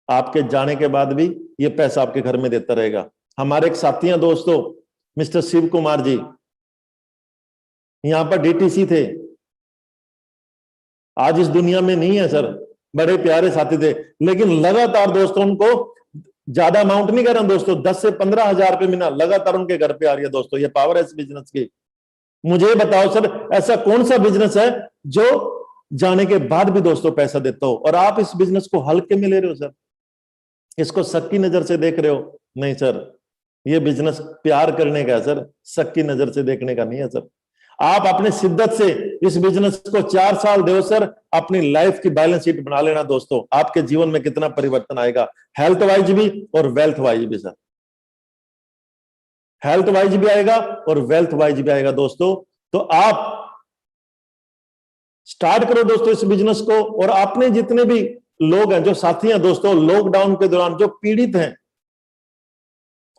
आपके जाने के बाद भी ये पैसा आपके घर में देता रहेगा। हमारे एक साथी हैं दोस्तों मिस्टर शिव कुमार जी, यहां पर डीटीसी थे, आज इस दुनिया में नहीं है सर, बड़े प्यारे साथी थे, लेकिन लगातार दोस्तों उनको ज्यादा अमाउंट नहीं कर रहा दोस्तों, 10 से 15 हजार रुपए महीना लगातार उनके घर पे आ रही है दोस्तों। ये पावर है इस बिजनेस की। मुझे बताओ सर, ऐसा कौन सा बिजनेस है जो जाने के बाद भी दोस्तों पैसा देता हो, और आप इस बिजनेस को हल्के में ले रहे हो सर, इसको शक की नजर से देख रहे हो? नहीं सर, ये बिजनेस प्यार करने का है सर, शक की नजर से देखने का नहीं है सर। आप अपने शिद्दत से इस बिजनेस को 4 साल दो सर, अपनी लाइफ की बैलेंस शीट बना लेना दोस्तों, आपके जीवन में कितना परिवर्तन आएगा, हेल्थ वाइज भी और वेल्थ वाइज भी सर। हेल्थ वाइज भी आएगा और वेल्थ वाइज भी आएगा दोस्तों। तो आप स्टार्ट करो दोस्तों इस बिजनेस को, और अपने जितने भी लोग हैं, जो साथी हैं दोस्तों, लॉकडाउन के दौरान जो पीड़ित हैं,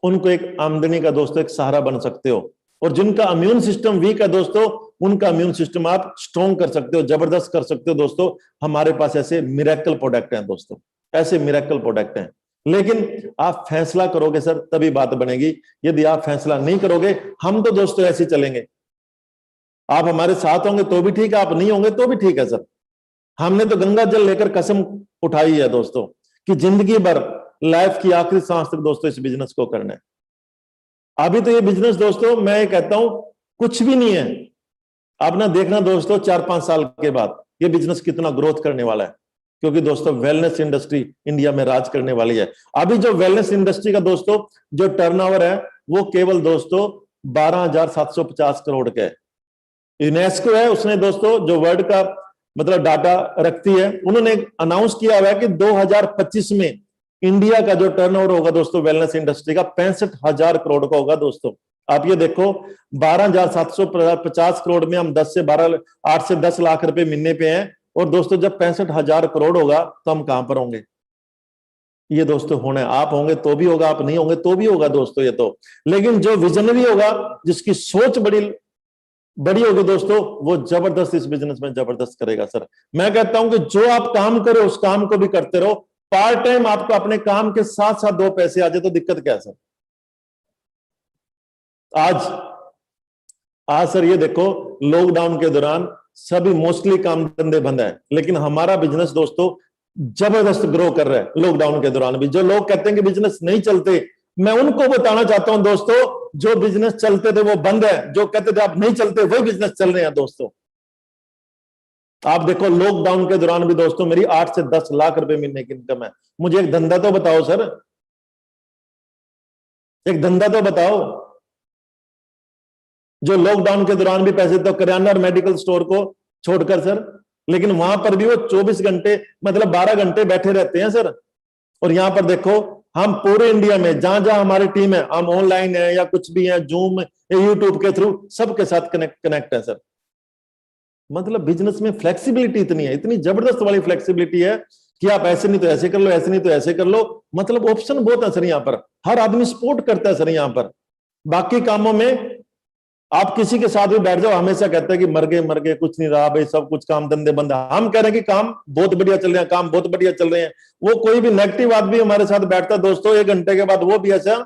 उनको एक आमदनी का दोस्तों एक सहारा बन सकते हो। और जिनका इम्यून सिस्टम वीक है दोस्तों, उनका इम्यून सिस्टम आप स्ट्रॉन्ग कर सकते हो, जबरदस्त कर सकते हो दोस्तों। हमारे पास ऐसे मिरेकल प्रोडक्ट हैं दोस्तों, ऐसे मिरेकल प्रोडक्ट हैं। लेकिन आप फैसला करोगे सर, तभी बात बनेगी। यदि आप फैसला नहीं करोगे, हम तो दोस्तों ऐसे चलेंगे। आप हमारे साथ होंगे तो भी ठीक है, आप नहीं होंगे तो भी ठीक है सर। हमने तो गंगा जल लेकर कसम उठाई है दोस्तों कि जिंदगी भर, लाइफ की आखिरी सांस तक दोस्तों इस बिजनेस को करना है। अभी तो ये बिजनेस दोस्तों, मैं ये कहता हूं कुछ भी नहीं है। आप ना देखना दोस्तों 4-5 साल के बाद ये बिजनेस कितना ग्रोथ करने वाला है, क्योंकि दोस्तों वेलनेस इंडस्ट्री इंडिया में राज करने वाली है। अभी जो वेलनेस इंडस्ट्री का दोस्तों जो टर्नओवर है, वो केवल दोस्तों 12,750 करोड़ का है। यूनेस्को है, उसने दोस्तों जो वर्ल्ड का मतलब डाटा रखती है, उन्होंने अनाउंस किया हुआ है कि 2025 में इंडिया का जो टर्नओवर होगा दोस्तों वेलनेस इंडस्ट्री का 65,000 करोड़ का होगा दोस्तों। आप ये देखो, 12,750 करोड़ में हम 8 से 10 लाख रुपए महीने पे हैं, और दोस्तों जब 65,000 करोड़ होगा तो हम कहां पर होंगे? ये दोस्तों होना है, आप होंगे तो भी होगा, आप नहीं होंगे तो भी होगा दोस्तों ये तो। लेकिन जो विजनरी होगा, जिसकी सोच बड़ी होगी दोस्तों, वो जबरदस्त इस बिजनेस में जबरदस्त करेगा सर। मैं कहता हूं कि जो आप काम करो उस काम को भी करते रहो, पार्ट टाइम आपको अपने काम के साथ साथ 2 पैसे आ जाए तो दिक्कत क्या है सर? आज सर ये देखो, लॉकडाउन के दौरान सभी मोस्टली काम धंधे बंद है, लेकिन हमारा बिजनेस दोस्तों जबरदस्त ग्रो कर रहा है लॉकडाउन के दौरान भी। जो लोग कहते हैं कि बिजनेस नहीं चलते, मैं उनको बताना चाहता हूं दोस्तों, जो बिजनेस चलते थे वो बंद है, जो कहते थे आप नहीं चलते वही बिजनेस चल रहे हैं दोस्तों। आप देखो लॉकडाउन के दौरान भी दोस्तों मेरी 8 से 10 लाख रुपए महीने की इनकम है। मुझे एक धंधा तो बताओ सर, एक धंधा तो बताओ जो लॉकडाउन के दौरान भी पैसे, तो किराना और मेडिकल स्टोर को छोड़कर सर, लेकिन वहां पर भी वो 24 घंटे मतलब 12 घंटे बैठे रहते हैं सर। और यहां पर देखो, हम पूरे इंडिया में जहां जहां हमारी टीम है, हम ऑनलाइन है या कुछ भी है, जूम यूट्यूब के थ्रू सबके साथ कनेक्ट है सर। मतलब बिजनेस में फ्लेक्सिबिलिटी इतनी है, इतनी जबरदस्त वाली फ्लेक्सिबिलिटी है कि आप ऐसे नहीं तो ऐसे कर लो, ऐसे नहीं तो ऐसे कर लो। मतलब ऑप्शन बहुत है सर यहाँ पर, हर आदमी सपोर्ट करता है सर यहाँ पर। बाकी कामों में आप किसी के साथ भी बैठ जाओ, हमेशा कहते हैं कि मर गए कुछ नहीं रहा भाई, सब कुछ काम धंधे बंद है। हम कह रहे हैं कि काम बहुत बढ़िया चल रहे हैं, काम बहुत बढ़िया चल रहे हैं। वो कोई भी नेगेटिव आदमी हमारे साथ बैठता है दोस्तों, 1 घंटे के बाद वो भी ऐसा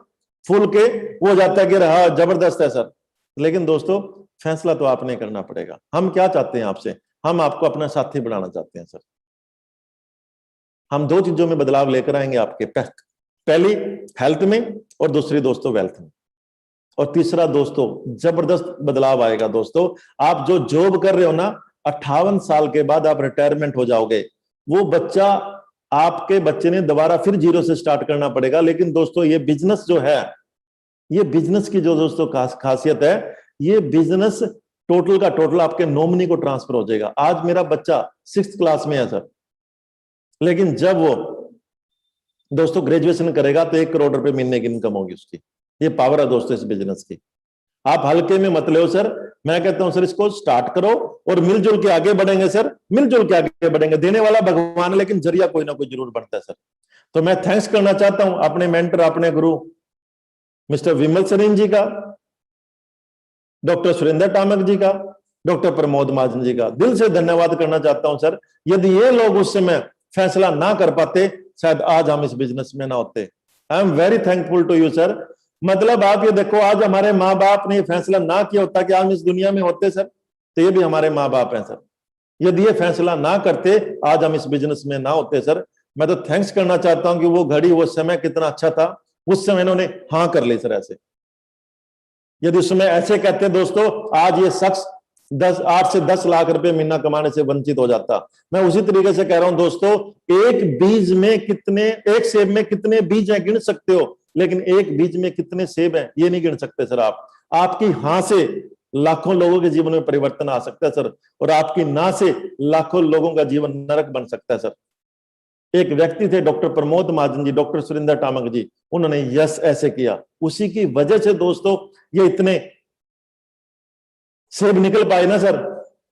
फूल के वो जाता है कि रहा जबरदस्त है सर। लेकिन दोस्तों फैसला तो आपने करना पड़ेगा। हम क्या चाहते हैं आपसे? हम आपको अपना साथी बनाना चाहते हैं सर। हम 2 चीजों में बदलाव लेकर आएंगे आपके, पहली हेल्थ में और दूसरी दोस्तों वेल्थ में। और तीसरा दोस्तों जबरदस्त बदलाव आएगा दोस्तों, आप जो जॉब कर रहे हो ना, 58 साल के बाद आप रिटायरमेंट हो जाओगे। वो बच्चा, आपके बच्चे ने दोबारा फिर 0 से स्टार्ट करना पड़ेगा। लेकिन दोस्तों ये बिजनेस जो है, ये बिजनेस की जो दोस्तों खासियत है, ये बिजनेस टोटल का टोटल आपके नॉमिनी को ट्रांसफर हो जाएगा। आज मेरा बच्चा 6th क्लास में है सर, लेकिन जब वो दोस्तों ग्रेजुएशन करेगा तो 1 करोड़ रुपए महीने की इनकम होगी उसकी। ये पावर है दोस्तों इस बिजनेस की। आप हल्के में मत लो सर, मैं कहता हूं सर इसको स्टार्ट करो और मिलजुल के आगे बढ़ेंगे सर, मिलजुल के आगे बढ़ेंगे। देने वाला भगवान है, लेकिन जरिया कोई ना कोई जरूर बनता है सर। तो मैं थैंक्स करना चाहता हूं अपने मेंटर, अपने गुरु मिस्टर विमल सरीन जी का, डॉक्टर सुरेंद्र टामक जी का, डॉक्टर प्रमोद महाजन जी का दिल से धन्यवाद करना चाहता हूं सर। यदि ये लोग उस समय फैसला ना कर पाते, शायद आज हम इस बिजनेस में ना होते। I am very thankful to you sir. मतलब आप ये देखो, आज हमारे माँ बाप ने फैसला ना किया होता कि हम इस दुनिया में होते सर। तो ये भी हमारे माँ बाप हैं सर। यदि ये फैसला ना करते, आज हम इस बिजनेस में ना होते सर। मैं तो थैंक्स करना चाहता हूं कि वो घड़ी, वो समय कितना अच्छा था, उस समय इन्होंने हाँ कर ली सर। ऐसे यदि उस समय ऐसे कहते दोस्तों, आज ये शख्स 8 से 10 लाख रुपए महीना कमाने से वंचित हो जाता। मैं उसी तरीके से कह रहा हूं दोस्तों, एक बीज में कितने, एक सेब में कितने बीज हैं गिन सकते हो, लेकिन एक बीज में कितने सेब हैं ये नहीं गिन सकते सर आप। आपकी हाँ से लाखों लोगों के जीवन में परिवर्तन आ सकता है सर, और आपकी ना से लाखों लोगों का जीवन नरक बन सकता है सर। एक व्यक्ति थे डॉक्टर प्रमोद महाजन जी, डॉक्टर सुरेंद्र टामक जी, उन्होंने यस ऐसे किया, उसी की वजह से दोस्तों ये इतने सेब निकल पाए ना सर।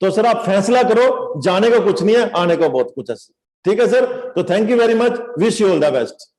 तो सर आप फैसला करो, जाने को कुछ नहीं है, आने को बहुत कुछ है। ठीक है सर, तो thank you very much, wish you all the best.